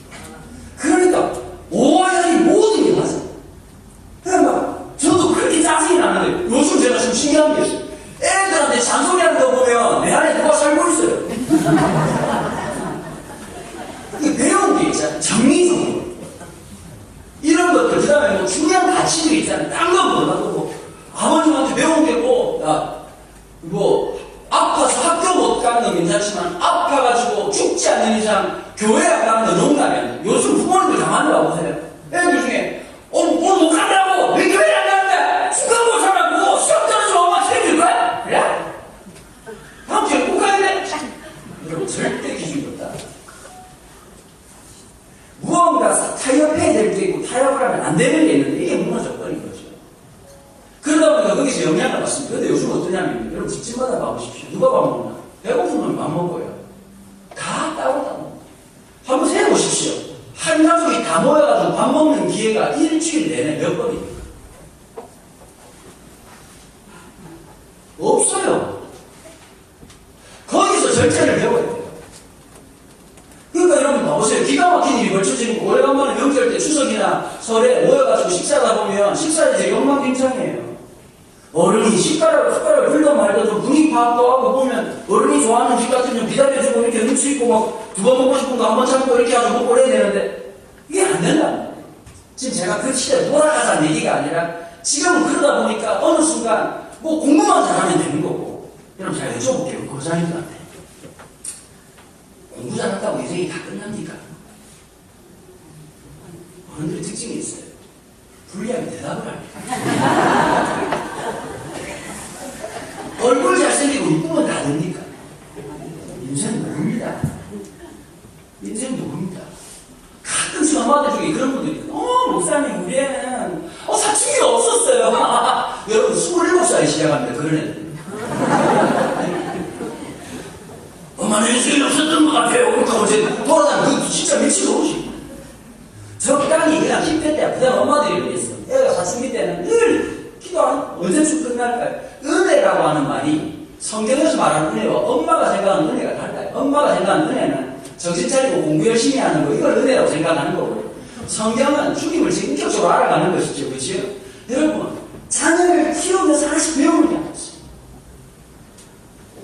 그러니까 오하연이 모든 게 맞아요. 그러니까 저도 그렇게 짜증이 나는데 요즘 제가 좀 신기한 게 있어요. 애들한테 잔소리하는 거 보면 내 안에 누가 살고 있어요. 배운 게 있잖아요. 정리적으로. 이런 것들, 그 다음에 뭐 중요한 가치들이 있잖아요. 딴 건 몰라도 뭐 아버님한테 배운 게 꼭, 뭐, 아파서 학교 못 가는 건 괜찮지만 아파가지고 죽지 않는 이상 교회 안 가는 건 농담이 아니에요. 요즘 부모님들 가만히 와보세요. 애들 중에 오늘 못 간다고 왜 교회 안 가는데 중간 못 살라고 시험 떨어지면 엄마 책임질 거야? 그래? 다음 주에 꼭 가야 돼? 여러분 절대 기준이 없다. 무언가 타협해야 될 게 있고 타협을 하면 안 되는 게 있는데 이게 무너져버린 거죠. 그러다 보니까 거기서 영향을 받습니다. 근데 요즘 어떠냐면 여러분 집집마다 봐보십시오. 누가 밥 먹나? 배고프면 밥 먹어요. 다 따로 따로. 한번 세어보십시오. 한 가족이 다 모여가지고 밥 먹는 기회가 일주일 내내 몇 번입니까? 없어요. 거기서 절제를 배워야 돼요. 그러니까 여러분 봐보세요. 기가 막힌 일이 벌쳐지고 오래간만에 명절 때 추석이나 설에 모여가지고 식사하다 보면 식사들이 엉망진창이에요. 어른이 숟가락을 들던 말던 좀 분위기 파악도 하고 보면 어른이 좋아하는 집 같은 좀 기다려주고 이렇게 눈치 있고 막 두 번 먹고 싶은 거 한 번 참고 이렇게 하고 먹고 그래야 되는데 이게 안 된다. 지금 제가 그 시대에 돌아가자는 얘기가 아니라 지금은 그러다 보니까 어느 순간 뭐 공부만 잘하면 되는 거고. 여러분 제가 여쭤볼게요. 고사님들한테 공부 잘한다고 인생이 다 끝납니까? 어른들의 특징이 있어요. 불리하게 대답을 합니다. 얼굴 잘생기고 이쁘면 다 됩니까? 인생 모릅니다. 인생 모릅니다. 가끔씩 엄마들 중에 그런 분들이 있어요. 목사님 우리 애는 사춘기가 없었어요. 여러분 27살에 시작합니다. 그런 애들. 엄마는 인생이 없었던 것 같아요. 그러니까 어제 돌아다니는 그 진짜 미치도시. 적당히 그냥 10대 때 그 다음 엄마들이 그랬어. 애가 사춘기 때는 늘 기도하는 언제쯤 끝날까요? 은혜라고 하는 말이 성경에서 말하는 은혜와 엄마가 생각하는 은혜가 달라요. 엄마가 생각하는 은혜는 정신 차리고 공부 열심히 하는 거 이걸 은혜라고 생각하는 거고요. 성경은 주님을 인격적으로 알아가는 것이죠. 그렇죠? 여러분 자녀를 키우면서 하나씩 배우는 게 아니었어요.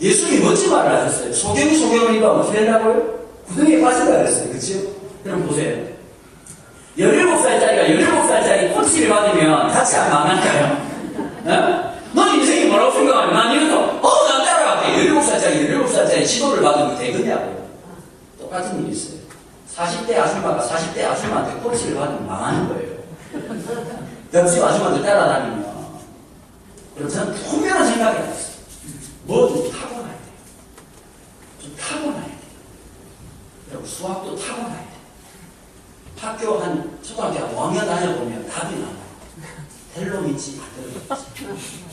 예수님이 멋진 말을 하셨어요. 소경을 입으면 어떻게 된다고요? 구덩이에 빠진다 그랬어요. 그렇죠? 그럼 보세요. 17살짜리가 17살짜리 코치를 받으면 같이 안 망할까요? 넌 인생이 뭐라고 생각하냐? 난 이것도 난 따라갈게. 17살짜리 지도를 받으면 되겠냐고요. 똑같은 일이 있어요. 40대 아줌마가 40대 아줌마한테 코치를 받으면 망하는 거예요. 옆집 아줌마들 따라다니면. 그래서 저는 분명한 생각이 났어요. 뭐든 타고나야 돼요. 좀 타고나야 돼요. 그리고 수학도 타고나야 돼요. 학교 초등학교 한 5학년 다녀보면 답이 나와요. 될 놈 있지, 안 될 놈 있지.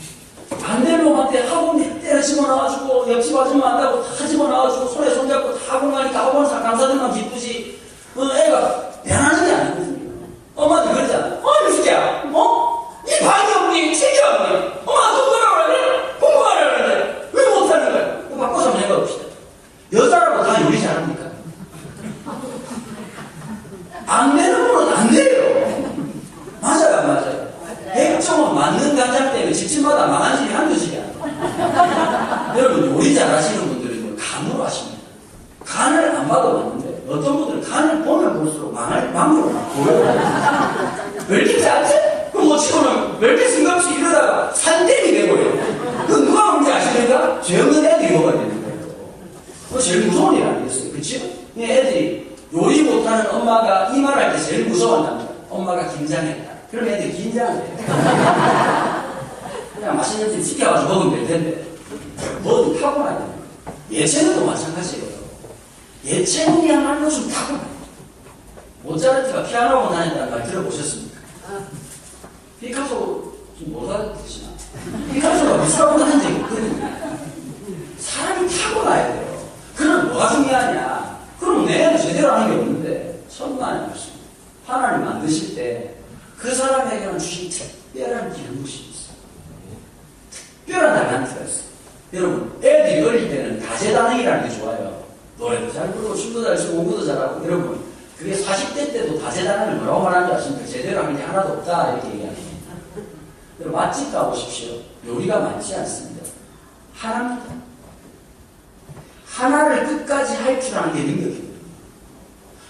안 될 놈한테 학원 때려 집어넣어가지고 옆집 아줌마 한다고 다 집어넣어가지고 손에 손잡고 다 하고 나니까 학원 강사들만 기쁘지 애가 변하는 게 아니거든요. 엄마도 그러잖아. 이 새끼야, 이 방이 없니? 책이 없니? 엄마 공부하라 그래? 공부하라 그래? 왜 못하는 거야? 바꿔서 한번 해봅시다. 여자라고 다 요리 잘합니까? 안 되는 분은 안 돼요. 맞아요, 안 맞아요? 100점은 맞는 간장 때문에 집집마다 망한 집이 한두 집이 아니에요. 여러분, 요리 잘 하시는 분들은 간으로 하십니다. 간을 안 봐도 맞는데, 어떤 분들은 간을 보면 볼수록 망할 방법을 보여요. 왜 이렇게 짜지? 그럼 뭐 치고는 왜 이렇게 생각없이 이러다가 산댐이 돼버려요. 그 누가 문제 아십니까? 죄 없는 애들이 먹어야 되는 거예요. 그거 제일 무서운 일 아니겠어요? 그치? 애들이 요리 못하는 엄마가 이 말할 때 제일 무서워한답니다. 엄마가 긴장했다. 그럼 애들이 긴장을 해요. 그냥 맛있는 집 시켜가지고 먹으면 될 텐데. 뭐든 타고나야 돼요. 예체능도 마찬가지예요. 예체능이야말로 좀 타고나요. 모차르트가 피아노 다녔다는 말 들어보셨습니까? 피카소 좀 못 알아듣시나? 피카소가 미술학원 다닌 적이 없거든요. 사람이 타고나야 돼요. 그럼 뭐가 중요하냐? 그럼 내가 제대로 하는 게 없는데 천만의 말씀. 하나님 만드실 때 그 사람에게만 주신 특별한 기름부심이 있어요. 특별한 달란트가 있어요. 여러분, 애들이 어릴 때는 다재다능이라는 게 좋아요. 노래도 잘 부르고 춤도 잘 추고 공부도 잘하고. 여러분, 그게 40대 때도 다재다능을 뭐라고 말하는 줄 아십니까? 제대로 하는 게 하나도 없다 이렇게 얘기합니다. 여러분, 맛집 가보십시오. 요리가 많지 않습니다. 하나입니다. 하나를 끝까지 할 줄 아는 게 능력입니다.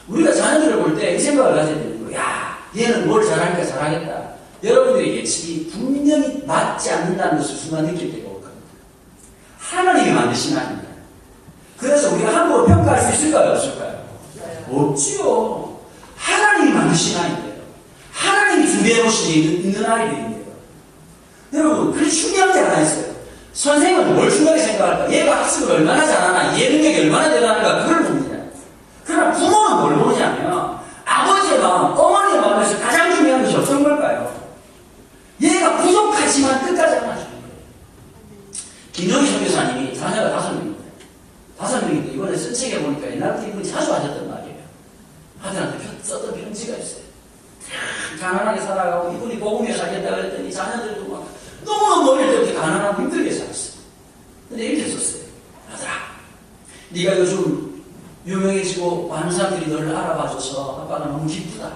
우리가 자녀들을 볼 때 이 생각을 가져야 되는 거예요. 야, 얘는 뭘 잘하니까 잘하겠다. 여러분들의 예측이 분명히 맞지 않는다는 것을 순간 느낄 때가 올 겁니다. 하나님이 만드신 아닙니다. 그래서 우리가 함부로 평가할 수 있을까요? 없을까요? 없지요. 하나님이 만드신 아이인데요. 하나님이 준비해 놓으신 있는 아이들인데요. 여러분, 그게 중요한 게 하나 있어요. 선생님은 뭘 중요하게 생각할까? 얘가 학습을 얼마나 잘하나, 얘 능력이 얼마나 대단한가, 그걸 봅니다. 그러나 부모는 뭘 보냐면, 아버지의 마음, 어머니의 마음에서 가장 중요한 것이 어떤 걸까요? 얘가 부족하지만 끝까지 안아주는 거예요. 김용희 선교사님이 자녀가 5명입니다. 5명인데, 이번에 쓴 책에 보니까 옛날부터 이분이 자주 하셨단 말이에요. 아들한테 썼던 편지가 있어요. 가난하게 살아가고, 이분이 복음에 살겠다 그랬더니 자녀들도 막 너무너무 어릴 때부터 가난하고 힘들게 살았어요. 근데 이렇게 썼어요. 아들아, 네가 요즘 유명해지고 많은 사람들이 너를 알아봐줘서 아빠가 너무 기쁘다.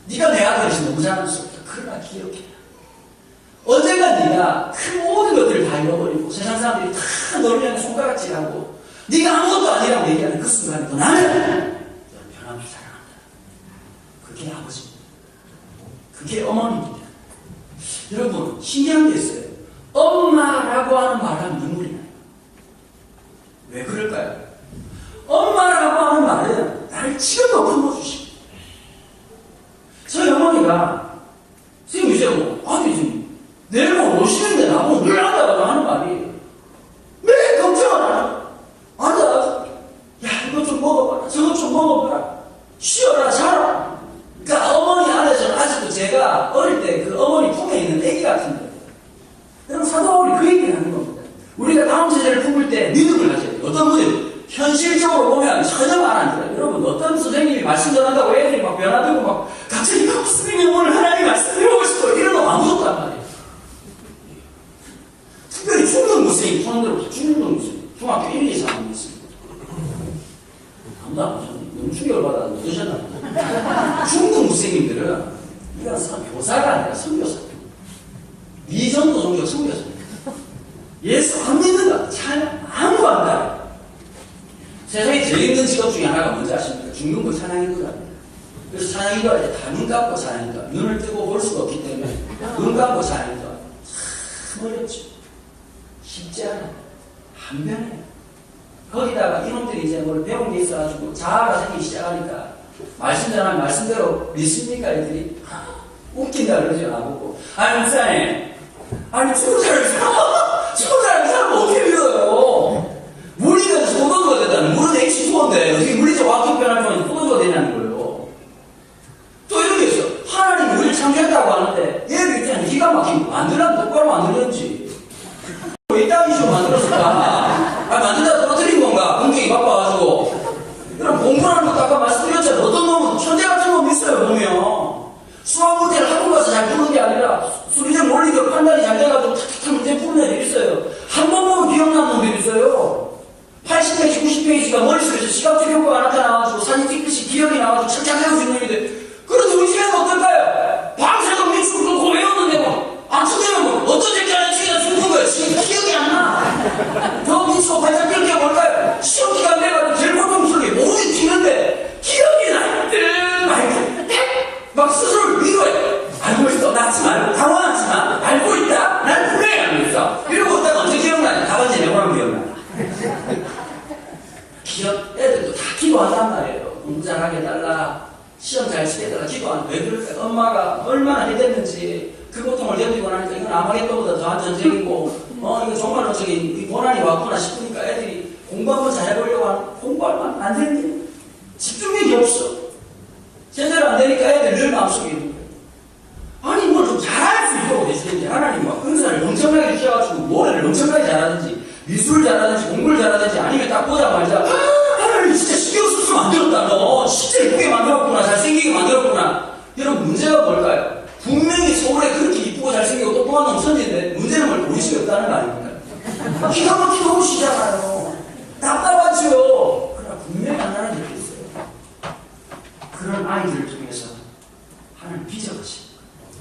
네가 내 아들이지 너무 자랑스럽다. 그러나 기억해. 언젠가 네가 그 모든 것들을 다 잃어버리고 세상 사람들이 다 너를 향해 손가락질하고 네가 아무것도 아니라고 얘기하는 그 순간에 나는 너를 변함없이 사랑한다. 그게 아버지입니다. 그게 어머니입니다. 여러분, 신기한 게 있어요. 엄마라고 하는 말하면 눈물이 나요. 왜 그럴까요? 엄마라고 하는 말은 나를 지금도 품어주시고. 저희 어머니가 지금 이제 아니 지금 내일 오시는데 나보고 늘 한다고 하는 말이 왜 걱정을 안 하고 앉아. 야, 이거 좀 먹어봐라. 저거 좀 먹어봐라. 쉬어라, 자라. 그러니까 어머니 안에서는 아직도 제가 어릴 때 그 어머니 품에 있는 애기 같은 거예요. 여러분, 사도 바울이 그 얘기를 하는 겁니다. 우리가 다음 세대를 품을 때 믿음을 가져야 돼요. 어떤 분이 현실적으로 보면 전혀 말 안 들어요. 여러분, 어떤 선생님이 말씀 전한다고 애들이 막 변화되고 막 갑자기 선생님 오늘 하나님 말씀 배우고 싶어 이러면 아무것도 안 말이에요. 특별히 중등 무슬림, 손 들어보세요. 중등 무슬림. 중학교 1, 2, 3학년 있습니다. 아무도 안 보셨네. 너무 충격을 받아서 늦으셨나 보다. 중등 무슬림들은 이건 교사가 아니라 선교사. 미전도 종교 선교사입니다. 예수 안 믿는다. 찬양 아무도 안 가요. 세상에 제일 힘든 직업 중에 하나가 뭔지 아십니까? 중등부 찬양인도자입니다. 그래서 찬양인도할 때 다 눈 감고 찬양인도, 눈을 뜨고 볼 수가 없기 때문에 눈 감고 찬양인도 참 어렵죠. 쉽지 않아요. 한변해요. 거기다가 이놈들이 이제 뭘 배운 게 있어가지고 자아가 생기기 시작하니까 말씀 전하면 말씀대로 믿습니까? 애들이 웃긴다 그러죠. 나보고 아니 목사님, 아니 축구자를 사람 어떻게 믿어요? 물리면서 포도주가 됐다는 물은 H2O인데 어떻게 물리적 화학적 변화를 통해서 포도주가 되냐는 거예요. 기억이 나가지고 착착하고 있는데, 그런데 우리 집에서 어떨까요? 밤새도 미치고 그거 외웠는데 뭐, 안 틀리면 뭐, 어떤 새끼가 치가 죽는 거예요. 지금 기억이 안 나. 저 미치고 발작 끓는 게 뭘까요? 시험 기간 내가지고 제일 고통스럽게 몸이 튀는데, 기억이 날 때, 막 스스로를 위로해. 알고 있어. 낳지 말고, 당황하지 마. 알고 있다. 난 분명히 알고 있어. 이러고 있다가 언제 기억나냐? 답안지 내보라면 기억나. 애들도 다 기도한단 말이에요. 공부 잘하게 해달라. 시험 잘 치게 해달라. 기도한. 왜 그럴까? 엄마가 얼마나 해댔는지 그 고통을 견디고 나니까 이건 아마겟돈보다 더한 전쟁이고, 이거 정말로 저기 고난이 왔구나 싶으니까 애들이 공부 한번 잘해보려고 하는, 공부할 안 되는 게 집중력이 없어. 제대로 안 되니까 애들 늘 마음속에 있는 거예요. 아니, 뭘 좀 잘할 수 있도록 해주는지. 하나님 막 은사를 엄청나게 키워가지고 노래를 엄청나게 잘하든지, 미술을 잘하든지, 공부를 잘하든지, 아니면 딱 보자마자, 하나님 진짜 신경 썼으면 안 되었다. 너 진짜 이쁘게 만들었구나. 잘생기게 만들었구나. 여러분, 문제가 뭘까요? 분명히 서울에 그렇게 이쁘고 잘생기고 똑똑한 놈 천재인데, 문제는 뭘 우리 집에 없다는 거 아닙니까? 기가 막히게 오시잖아요. 답답하죠. 그러나 분명히 하나는 이렇게 있어요. 그런 아이들을 통해서 하나님 빚어가시.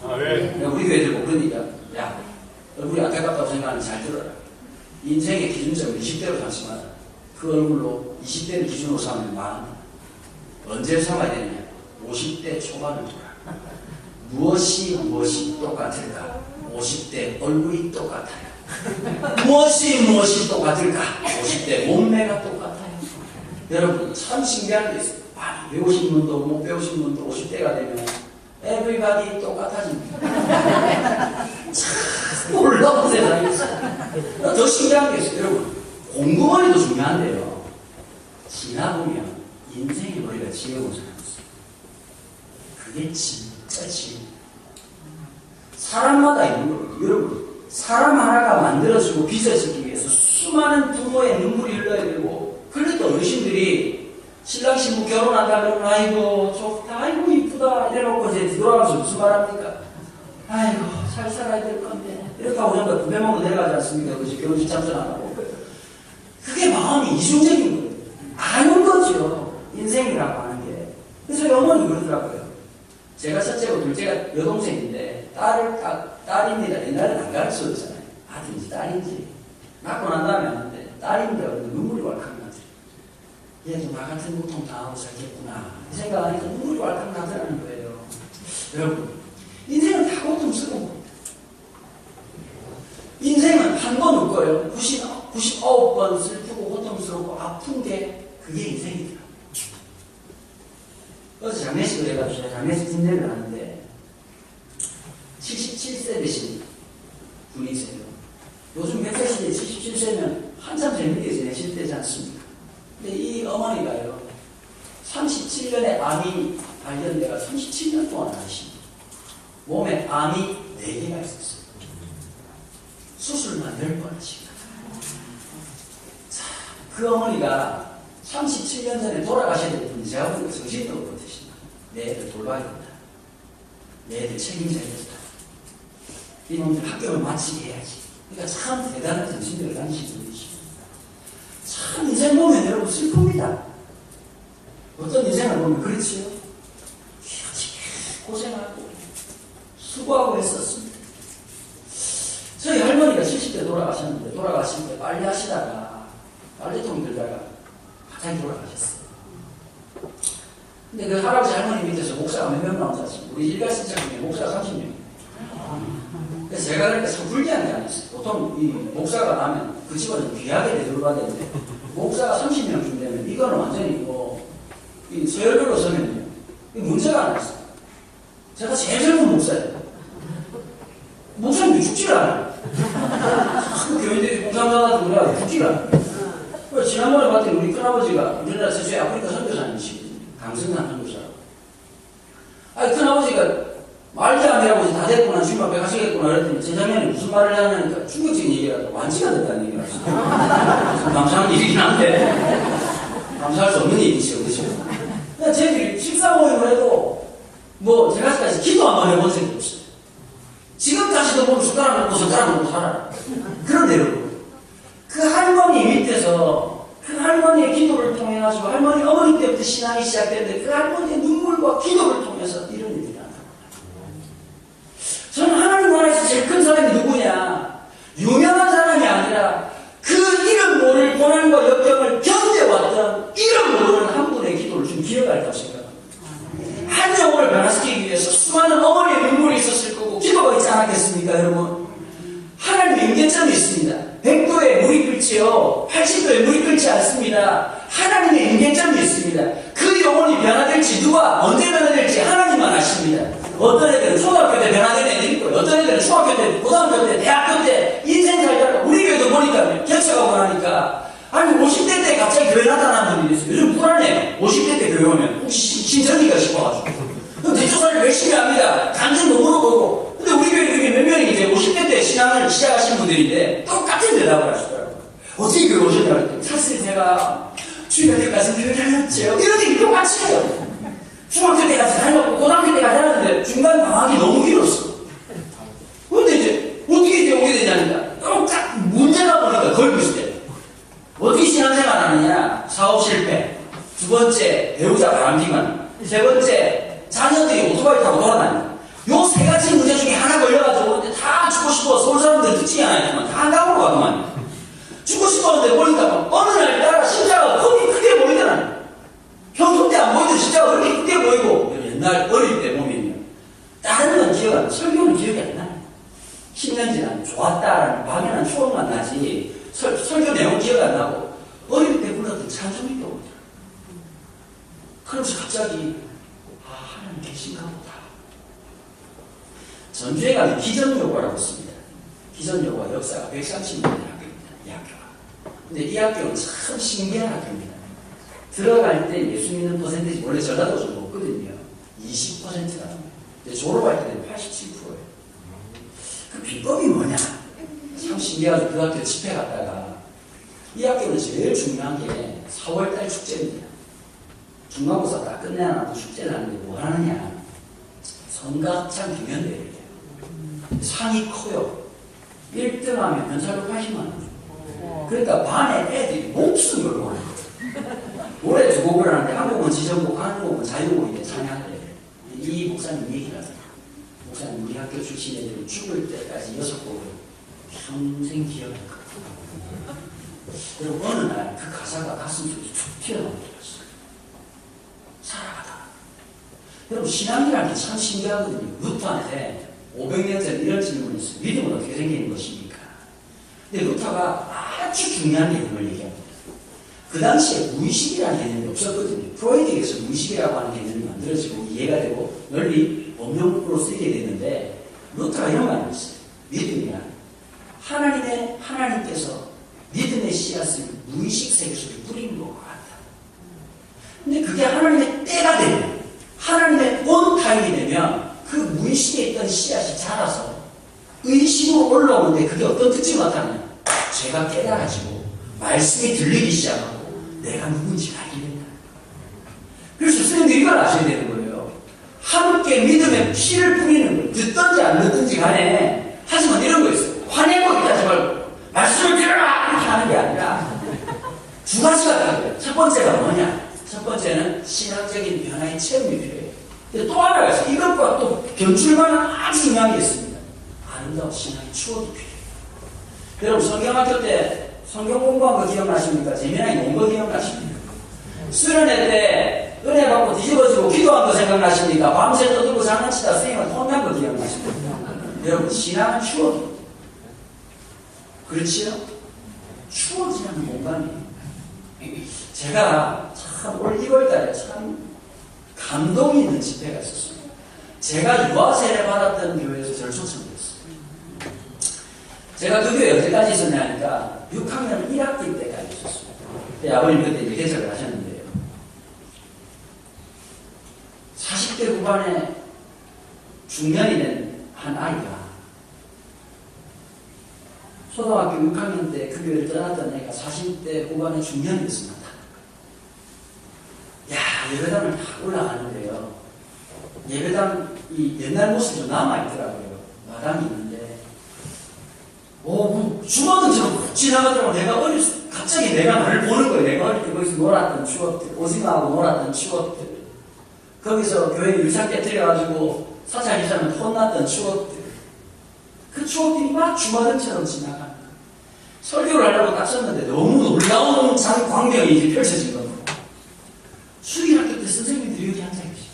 우리 교회들 보고 그러니까, 야, 얼굴이 안타깝다고 생각하면 잘 들어라. 인생의 기준점을 20대로 삼지 마라. 그 얼굴로 20대를 기준으로 삼으면 망한다. 언제 삼아야 되느냐? 50대 초반을 돌아. 무엇이 똑같을까? 50대 얼굴이 똑같아요. 무엇이 똑같을까? 50대 몸매가 똑같아요. 여러분, 참 신기한 게 있어요. 많이 배우신 분도 못 배우신 분도 50대가 되면 everybody 똑같아집니다. 참 놀라운 세상이 있어요. 더 신기한 게 있어요. 여러분, 공부머리도 중요한데요. 지나보면 인생의 머리가 지어본 사람이 있어요. 그게 진짜 지혜입니다. 사람마다 있는 거거든요. 여러분, 사람 하나가 만들어지고 빚어지기 위해서 수많은 부모의 눈물이 흘러야 되고, 그런데 또 어르신들이 신랑 신부 결혼한다면 아이고 좋다, 아이고 이쁘다 이래놓고 이제 돌아가면서 무슨 말합니까? 아이고 잘 살아야 될 건데 이렇게 하고 전부 다 부배먹고 내려가지 않습니까? 그치? 결혼식 참석 안 하고. 그게 마음이 이중적인 거예요. 아는 거죠. 인생이라고 하는 게. 그래서 어머니 그러더라고요. 제가 첫째고 둘째가 여동생인데 딸입니다. 옛날에 안 가르쳐줬잖아요. 아들인지 딸인지. 낳고 난 다음에 아는데 딸인데 눈물이 왈칵 나더라고요. 얘도 나 같은 고통 당하고 살겠구나. 이 생각하니까 눈물이 왈칵 나더라는 거예요. 여러분, 인생은 다 고통스러운 겁니다. 인생은 한 번 웃고요. 99번 슬프고 고통스럽고 아픈 게 그게 인생이더라고요. 어제 장례식을 해가지고 장례식 진대를 하는데 77세 되신 분이세요. 요즘 100세 시대에 77세면 한참 재밌게 지내실 때지 않습니까? 근데 이 어머니가요, 37년에 암이 발견돼가 37년 동안 하십니다. 몸에 암이 4개가 있었어요. 수술만 10번 하십니다. 자, 그 어머니가 37년 전에 돌아가셔야 될 분이 제가 보니까 정신도 못하신다. 내 애들 돌봐야 된다. 내 애들 책임져야 된다. 이놈들 학교를 마치게 해야지. 그러니까 참 대단한 정신들을 가지신 분이십니다. 참 인생 보면 여러분 슬픕니다. 어떤 인생을 보면 그렇지요. 고생하고 수고하고 했었습니다. 저희 할머니가 70대 돌아가셨는데 돌아가실 때 빨리 하시다가 빨래통 들다가 갑자기 돌아가셨어요. 근데 그 할아버지 할머니 밑에서 목사가 몇 명 나오지 않습니까? 우리 일가신장 중에 목사가 30명. 그래서 제가 그러니까 참 불리한 게 아니었어요. 보통 이 목사가 나면 그 집안은 귀하게 대접을 되는데 목사가 30명 중 되면 이거는 완전히 이 서열별로 서면요. 이 문제가 안 났어요. 제가 제일 젊은 목사예요. 목사님이 죽지를 않아요. 그 교인들이 공산당한테 그래야 죽지를 않아요. 지난번에 봤더니 우리 큰아버지가 우리나라 최초의 아프리카 선교사님이시거든요. 강승남 선교사라고. 아니 큰아버지가 말도 안 되라고 다 됐구나, 주님 앞에 가시겠구나 그랬더니 재작년에 무슨 말을 하냐니까 충격적인 얘기라도 완치가 됐다는 얘기를 하시더라고요. 감사한 일이긴 한데 감사할 수 없는 얘기죠. 그렇죠? 그냥 저희들이 식사 모임을 해도 뭐 제가까지 기도 한 번 해본 적이 없어요. 지금까지도 보면 숟가락 먹고 살아라. 그런데 여러분, 그 할머니 밑에서 그 할머니의 기도를 통해 가지고 할머니 어머니 때부터 신앙이 시작되는데 그 할머니의 눈물과 기도를 통해서 이런 일이 난다. 저는 하나님 나라에서 제일 큰 사람이 누구냐? 유명한 사람이 아니라 그 이름 모를 고난과 역경을 견뎌왔던 이름 모르는 한 분의 기도를 좀 기억할 것인가. 한 영혼을 변화시키기 위해서 수많은 어머니의 눈물이 있었을 거고 기도가 있지 않았겠습니까, 여러분? 하나님의 임계점이 있습니다. 100도에 물이 끓지요, 80도에 물이 끓지 않습니다. 하나님의 임계점이 있습니다. 그 영혼이 변화될지 누가 언제 변화될지 하나님만 아십니다. 어떤 애들은 초등학교 때 변화된 애들이 있고, 어떤 애들은 중학교 때, 고등학교 때, 대학교 때 인생 살다가 우리 교회도 보니까 겹쳐가고 나니까 아니 50대 때 갑자기 교회 나타나는 분이 있어요. 요즘 불안해요. 50대 때 교회 오면 혹시 신천지가 싶어가지고 그럼 뒷조사를 열심히 합니다. 간증도 물어보고. 근데 우리 교회 중에 몇 명이 이제 50대 때 신앙을 시작하신 분들인데 똑같은 대답을 하시더라고요. 어떻게 교회 오셨냐고 했더니 사실 제가 중학교 때까지 교회 다녔죠. 이런 얘기 똑같이 해요. 중학교 때까지 다녔고 고등학교 때까지 다녔는데 중간 방학이 너무 길었어. 근데 이제 어떻게 이제 오게 되냐니까 똑같 문제가 보니까 걸고 있을 때 어떻게 신앙생활 하느냐? 사업 실패. 두 번째, 배우자 바람기만. 세 번째, 자녀들이 오토바이 타고 돌아다니는. 요 세 가지 문제 중에 하나 걸려가지고 근데 다 죽고 싶어. 서울 사람들 듣지 않았지만 다 한강으로 가더만. 죽고 싶었는데 보니까 어느 날 따라 십자가 크게 보이더라. 평소 때 안 보이던 십자가 그렇게 크게 보이고 옛날 어릴 때 보면요. 다른 건 기억 안 나. 설교는 기억이 안 나. 10년 지나면 좋았다라는 막연한 추억만 나지. 설교 내용 기억 안 나고 어릴 때 불렀던 찬송이 떠오르더라. 그러면서 갑자기 하나님 계신가 보다. 전주에 가면 기전여고라고 있습니다. 기전여고가 역사가 130년의 학교입니다. 이 학교가. 근데 이 학교는 참 신기한 학교입니다. 들어갈 때 예수 믿는 퍼센트지 원래 전라도 좀 높거든요. 20%가 나옵니다. 근데 졸업할 때 되면 87%예요. 그 비법이 뭐냐? 참 신기하죠. 그 학교 집회 갔다가 이 학교는 제일 중요한 게 4월달 축제입니다. 중간고사 다 끝내놔도 축제를 하는데 뭐 하느냐? 성가합창 경연대회예요. 상이 커요. 1등하면 연사료 80만 원. 그러니까 반에 애들이 목숨을 걸고 하는 거예요. 노래 두 곡을 하는데 한 곡은 지정곡, 한 곡은 자유곡인데 찬양을 해요. 이 목사님 얘기를 하세요. 목사님 우리 학교 출신 애들이 죽을 때까지 6곡을 평생 기억할 거예요. 그리고 어느 날 그 가사가 가슴속에 툭 튀어나오게 되었어요. 살아가다. 여러분 신앙이라는 게 참 신기하거든요. 루터한테 500년 전 이런 질문이 있어요. 믿음은 어떻게 생기는 것입니까? 근데 루터가 아주 중요한 개념을 얘기합니다. 그 당시에 무의식이라는 개념이 없었거든요. 프로이드에서 무의식이라고 하는 개념이 만들어지고 이해가 되고 널리 원명으로 쓰이게 됐는데 루터가 이런 말을 했어요. 믿음이란 하나님께서 믿음의 씨앗을 무의식 세계 속에 뿌리는 것과 같다. 근데 그게 하나님의 때가 되면, 하나님의 온 타임이 되면 그 무의식에 있던 씨앗이 자라서 의식으로 올라오는데 그게 어떤 특징을 나타나냐? 죄가 깨달아지고 말씀이 들리기 시작하고 내가 누군지 알게 된다. 그래서 선생님들이 이걸 아셔야 되는 거예요. 함께 믿음의 씨를 뿌리는 거예요. 듣든지 안 듣든지 간에. 하지만 이런 거 있어요. 화내고 있다지 말고 말씀을 들어라! 이렇게 하는 게 아니라 두 가지가 다르고요. 첫 번째가 뭐냐? 첫 번째는 신앙적인 변화의 체험이 필요해요. 근데 또 하나가 있어요. 이것과 또 견줄만한 아주 중요한 게 있습니다. 아름다운 신앙의 추억이 필요해요. 여러분 성경학교 때 성경 공부한 거 기억나십니까? 재미나게 논 거 기억나십니까? 수련회 때 은혜 받고 뒤집어지고 기도한 거 생각나십니까? 밤새 떠들고 장난치다 선생님한테 혼난 거 기억나십니까? 여러분 신앙은 추억이에요. 그렇지요? 추억이라는 공간이에요. 제가 참 올 1월달에 참 감동이 있는 집회가 있었습니다. 제가 유아 세례 받았던 교회에서 저를 초청했어요. 제가 그 교회에 언제까지 있었냐니까 6학년 1학기 때까지 있었습니다. 아버님 그때 이제 개척을 하셨는데요. 40대 후반에 중년이 된 한 아이가 초등학교 6학년 때 그 교회를 떠났던 애가 40대 후반에 중년이 됐습니다. 야, 예배당을 다 올라가는데요. 예배당 이 옛날 모습이 좀 남아있더라고요. 마당이 있는데, 주거든처럼 지나가더라고. 내가 어렸을 때 갑자기 내가 나를 보는 거예요. 내가 어릴 때 거기서 놀았던 추억들, 오징어하고 놀았던 추억들, 거기서 교회 유산 깨뜨려가지고 사찰이사는 혼났던 추억들, 그 추억들이 막 주마등처럼 지나가는 거예요. 설교를 하려고 딱 섰는데 너무 놀라운 광경이 이제 펼쳐진 겁니다. 수일학교 때 선생님들이 여기 앉아계시고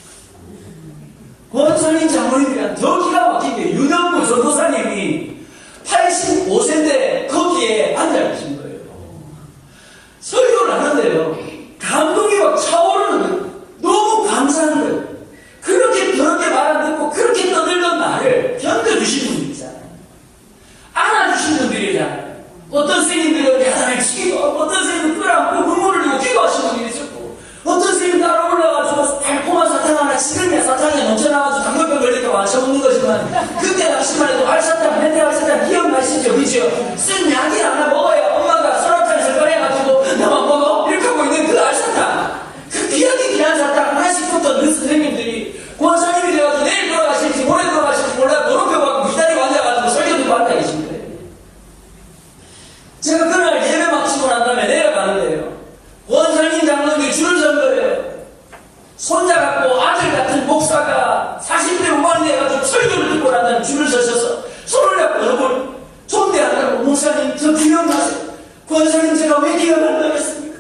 권선인 장로님이랑 더 기가 막힌 게 유명부 전도사님이 85세인데 거기에 앉아계신 거예요. 설교를 하는데요, 감동이 막 차오르는 거예요. 너무 감사한 거예요. 그렇게 더럽게 말 안 듣고 그렇게 떠들던 나를 견뎌주신 분들 있잖아요. 안아주신 분들이잖아요. 어떤 선생님들은 야단을 치고, 어떤 선생님은 끌어안고 눈물을 흘리고 기도하시는 분들이 있었고, 어떤 선생님은 따라 올라가서 달콤한 사탕 하나 지금이야 사탕이 넘쳐나가지고 당뇨병 걸릴까 봐 쳐먹는 거지만, 그때 당시만 해도 알사탕, 멘테 알사탕 기억나시죠? 그죠? 쓴 약이 하나 먹어야 엄마가 설악산에서 꺼내가지고 나만 먹어? 이렇게 하고 있는 그 알사탕, 그 귀한 사탕 하나씩 줬던 그 선생님들이 권사님이 돼가지고 내일 돌아가실지 모레 돌아가실지 몰라 노릇해갖고 기다리고 앉아가지고 설교 듣고 앉아 계신 거예요. 제가 그날 예배 마치고 난 다음에 내려가는데요, 원장님 장로님들이 줄을 선 거예요. 손자 같고 아들 같은 목사가 40대 후반 돼가지고 설교를 듣고 난 다음에 줄을 서셔서 손을 잡고 여러분 존대한다고, 목사님 저 기억나세요? 권사님 제가 왜 기억 안 나겠습니까?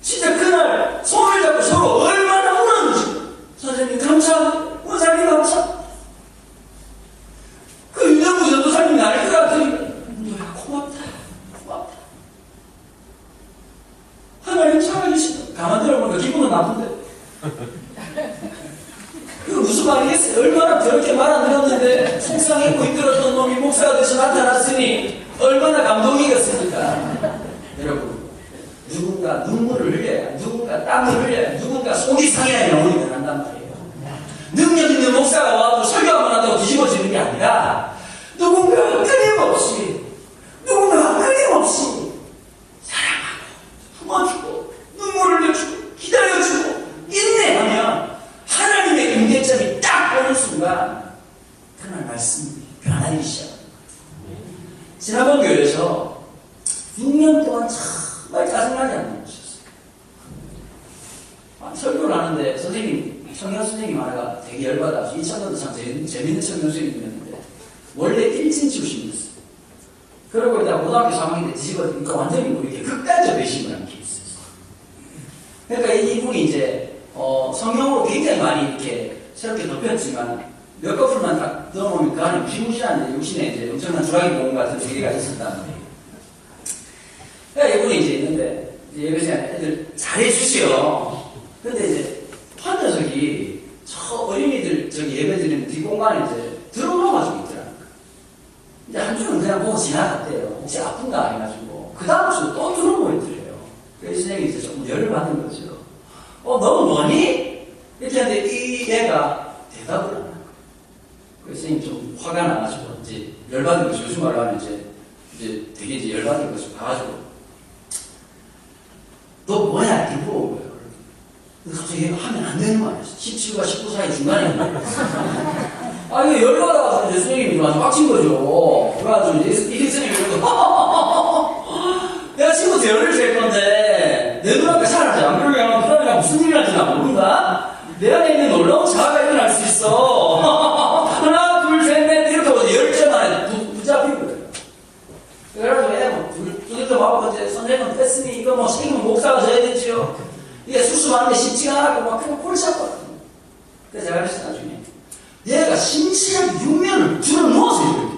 진짜 그날 손을 잡고 서로 얼마나 울었는지. 선생님 감사합니다. 권사님 감사합니다. 그 유명부 전도사님이 나를 끌어들이 너야 고맙다. 하나님 참아주시다. 가만 들어보니까 기분은 나쁜데. 그거 무슨 말이겠어요? 얼마나 저렇게 말 안 들었는데 속상했고 힘들었던 놈이 목사가 돼서 나타났으니 얼마나 감동이겠습니까? 여러분, 누군가 눈물을 흘려야, 누군가 땀을 흘려야, 누군가 속이 상해야 영혼이 변한단 말이에요. 능력 있는 목사가 와도 설교하고 나도 뒤집어지는 게 아니라 누군가 끊임없이 사랑하고 품어주고 눈물을 흘려주고 기다려주고 인내하면 하나님의 임재점이 딱 오는 순간 그날 말씀이 변하기 시작합니다. 지난번 교회에서 6년 동안 정말 짜증나게 안 나오셨어요. 설교를 하는데 청년 선생님 하나가 되게 열받아서 이 청년도 참 재밌는 청년 선생님이었는데 원래 일진 출신이었어요. 그러고 일단 고등학교 3학년 때 뒤집어지니까 완전히 뭐 이렇게 극단적 배심을 한 게 있었어요. 그러니까 이분이 이제 성경으로 굉장히 많이 이렇게 새롭게 덮였지만 몇 커플만 딱 넣어놓으면 그 안에 무시무시한 육신에 이제 엄청난 주라기 공원 같은 세계가 있었단 말이에요. 그러니까 이분이 이제 있는데 예배 시간에 애들 잘해주시오. 근데 이제 한 녀석이 저 어린이들 저기 예배 드리는 뒷공간에 이제 들어오가지고 있더라고요. 이제 한 주는 그냥 보고 지나갔대요. 혹시 아픈가 해가지고 그 다음 주도 또 들어오고 있더래요. 그래서 선생님이 이제 조금 열을 받는 거죠. 너 뭐니? 이렇게 하는데 이 애가 대답을 안 하는 거예요. 그래서 선생님이 좀 화가 나가지고 이제 열받은 거죠. 요즘 말로 하면 이제 되게 이제 열받은 거죠. 가가지고 너 뭐야? 이렇게 물어본 거예요. 갑자기 얘가 하면 안 되는 거 아니야? 17과 19 사이 중간에 있는 거예요. 이거 열받아가지고 이제 선생님이 아주 빡친 거죠. 그래가지고 이제 이 선생님이 그러고 내가 지금부터 열을 잴 건데 내 눈앞에 사라져. 안 그러면 그 다음에 무슨 일이 날지 나 모른다? 내 안에 있는 놀라운 자아가 일어날 수 있어. 하나, 둘, 셋, 넷 이렇게 하고 10점 안에 붙잡힌 거예요. 그래가지고 애가 두들겨 맞고 이제 선생님은 뺐으니 이거 뭐 책임은 목사가 져야 되지요. 이게 수습하는 게 쉽지가 않고 막 그냥 꼴을 잡거든요. 그래서 제가 그랬어요. 나중에 얘가 심심하게 6년을 줄을 누워서 이렇게.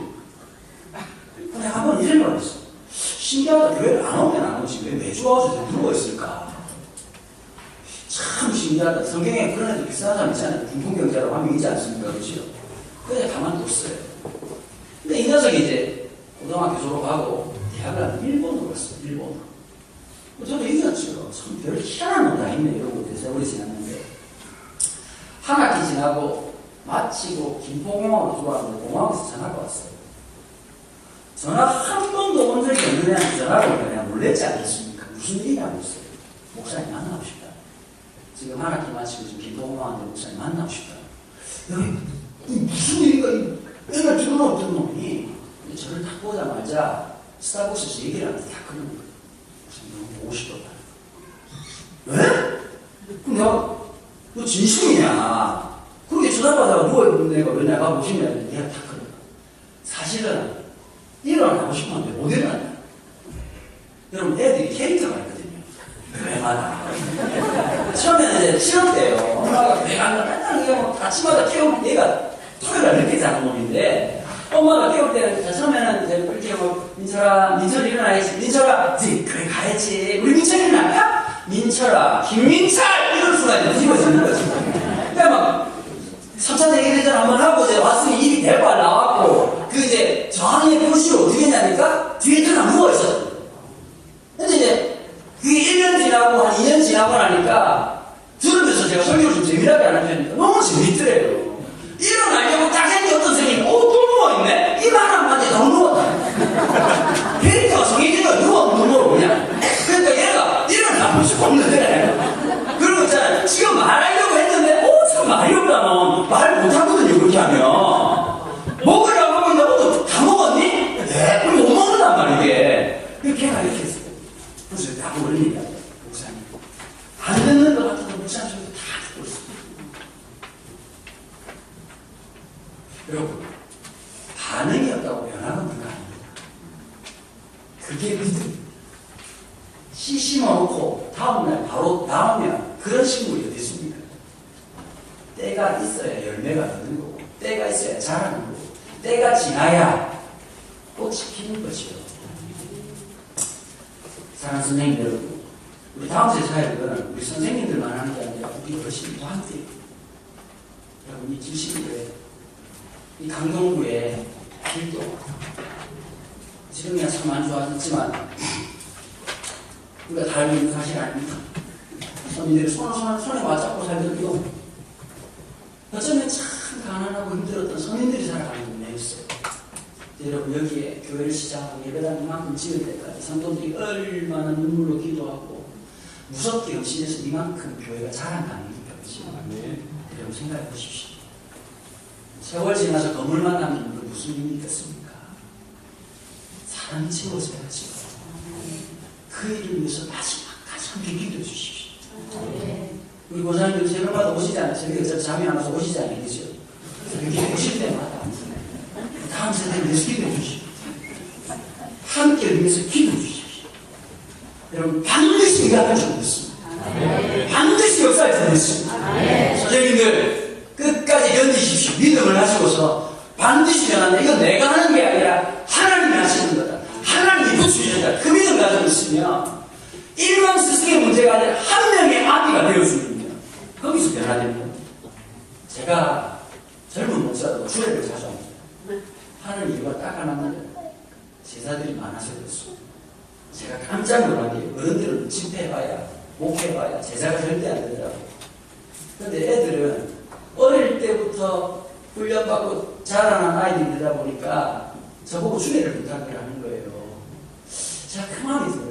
근데 한번 이런 걸 했어. 신기하다. 교회를 안 오면 안 오지 왜 매주 와서 누워있을까? 참 신기하다. 성경에 그런 애들 비슷한 사람 있잖아요. 중풍경자라고 한 명 있지 않습니까? 그렇죠? 그래서 가만뒀어요. 근데 이 녀석이 이제 고등학교 졸업하고 대학을 한 일본으로 갔어요. 일본으로. 저도 이겼죠. 참 별 희한한 거 다 있네. 이러고 세월이 지났는데 한 학기 지나고 마치고 김포공항으로 들어왔는데 공항에서 전화가 왔어요. 전화 한 번도 온 적이 없는 애한테 전화가 오니까 그냥 놀랬지 않겠습니까? 무슨 일이냐고 했어요. 목사님 만나고 싶다. 지금 한 학기 마치고 지금 김포공항인데 목사님 만나고 싶다. 여기 무슨 일인가? 내가 들어오던 놈이 저를 딱 보자마자 스타벅스에서 얘기를 하는데 다 그러는 거예요. 너무 보고 싶었다. 왜? 그럼 너 진심이냐? 그렇게 쳐다보다가 누워있는 애가 왜 내가 보시냐? 내가 다 그래. 사실은 일어나고 싶었는데 못 일어난다. 여러분, 애들이 캐릭터가 있거든요. 교회마다. 처음에는 이제 시험 때요. 엄마가 교회가 맨날 그냥 아침마다 깨우면 얘가 토요일날 늦게 자는 놈인데, 엄마가 깨울 때는, 자, 처음에는 이제 이렇게 뭐, 민철 일어나야지. 민철아, 교회 가야지. 우리 민철 일어나야? 민철아, 김민철! 이런 순간 이제 뒤집어지는 거지. 그러니까 막, 3차 대기대전 한번 하고 이제 왔으니 입이 대발 나왔고, 그 이제 저항의 표시로 어떻게 했냐니까? 뒤에 그냥 누워있었어. 근데 이제, 그게 1년 지나고 한 2년 지나고 나니까, 들으면서 제가 설교를 좀 재미나게 안 하니까 너무 재밌더래요. 일어나려고 딱 했는데 어떤 선생님이, 또 누워있네? 이 말 한마디에 너무 누웠다. 캐릭터가 성인이가 누워 그냥. 그러니까 얘가 일어나고 싶었는데, 그러고 있잖아요. 지금 말하려고 했는데, 참 말이 없다, 너. 말 못하거든요, 그렇게 하면. 먹으려고 하고 있는데, 너 다 먹었니? 네. 그럼 못 먹는단 말이야, 이게. 그 걔가 이렇게 했어요. 그래서 다 올립니다, 목사님. 안 듣는 것 같아도 목사님 소리도 다 듣고 있습니다. 여러분, 반응이 없다고 변화가 없는 거 아닙니다. 그게 믿음입니다. 씨 심어놓고 다음날 바로 나오면 그런 식물이 어디 있습니까? 때가 있어야 열매가 나는 거고, 때가 있어야 자라는 거고, 때가 지나야 꽃이 피는 것이요. 사랑하는 선생님 여러분, 우리 다음 세 사역은 우리 선생님들만 하는 게 아니라 우리 어르신도 함께. 여러분, 이 길시구에, 이 강동구에 길도 지금이야 참 많이 좋아졌지만 우리가 다 알고 있는 사실 아닙니까? 선생님들이 손에 맞잡고 살던 어쩌면 참 가난하고 힘들었던 선인들이 살아가는 동네였어요. 여러분, 여기에 교회를 시작하고 예배당 이만큼 지을 때까지 성도들이 얼마나 눈물로 기도하고 무섭게 음식에서 이만큼 교회가 자라나는 거지. 여러분 생각해 보십시오. 세월 지나서 건물만 남기는 건 무슨 의미 있겠습니까? 사람이 채워져야지. 그 일을 위해서 마지막까지 함께 기도해 주십시오. 우리 고사님들 새벽마다 오시지 않아요? 새벽에 어차피 잠이 안 와서 오시지 않으시죠? 이렇게 오실 때마다 다음 세대를 위해서 기도해 주십시오. 함께 위해서 기도해 주십시오. 여러분, 반드시 일어날 줄 믿습니다. 반드시 역사할 줄 믿습니다. 선생님들 끝까지 견디십시오. 믿음을 가지고서 반드시 변한다. 이건 내가 하는 게 아니라 하나님이 하시는 거다. 하나님이 붙이신다. 그 믿음 가지고 있으면 일반 스승의 문제가 아니라 한 명의 아비가 되어주는 거예요. 거기서 변화됩니다. 제가 젊은 목사도 주례를 자주 합니다. 하는 이유가 딱 하나인데 제자들이 많아서 그렇습니다. 제가 깜짝 놀란 게 어른들은 집회해봐야 목회해봐야 제자가 절대 안 되더라고요. 그런데 애들은 어릴 때부터 훈련받고 자라난 아이들이다 보니까 저보고 주례를 부탁을 하는 거예요. 제가 그 마음이 들어요.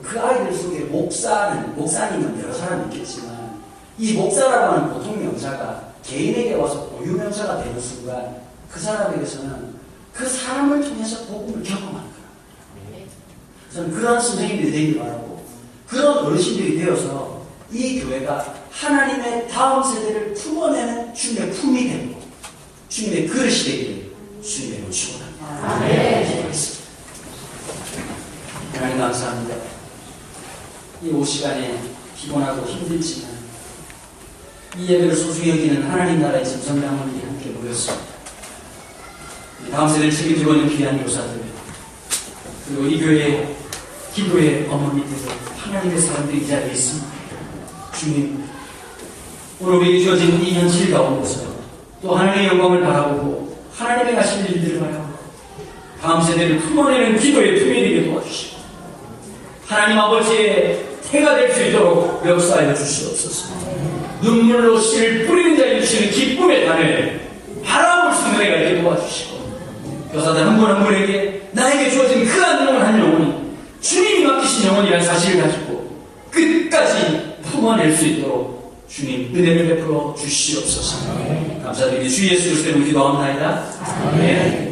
그 아이들 속에 목사님은 여러 사람이 있겠지만 이 목사라고 하는 보통 명사가 개인에게 와서 고유 명사가 되는 순간 그 사람에게서는 그 사람을 통해서 복음을 경험하는 거예요. 저는 그런 선생님들이 되길 바라고 그런 어르신들이 되어서 이 교회가 하나님의 다음 세대를 품어내는 주님의 품이 되고 주님의 그릇이 되기를 주님의 축원합니다. 네. 하나님 감사합니다. 이 5시간에 피곤하고 힘들지만 이 예배를 소중히 여기는 하나님 나라의 짐승당원들이 함께 모였습니다. 다음 세대를 책임지고 있는 귀한 교사들 그리고 이 교회의 기도의 어머니들 하나님의 사람들이 이 자리에 있습니다. 주님, 오늘 우리에게 주어진 이 현실 가운데서 또 하나님의 영광을 바라보고 하나님의 하신 일들을 바라보고 다음 세대를 품어내는 기도의 품이 되게 도와주시고 하나님 아버지의 태가 될 수 있도록 역사하여 주시옵소서. 눈물로 씨를 뿌리는 자에게 주시는 기쁨의 단을 바라볼 수 있는 애가 되게 도와주시고 교사들 한 분 한 분에게 나에게 주어진 그 한 영혼 한 영혼이 주님이 맡기신 영혼이라는 사실을 가지고 끝까지 품어낼 수 있도록 주님 은혜를 베풀어 주시옵소서. 감사드리며 주 예수 그리스도의 이름으로 기도합니다. 아멘.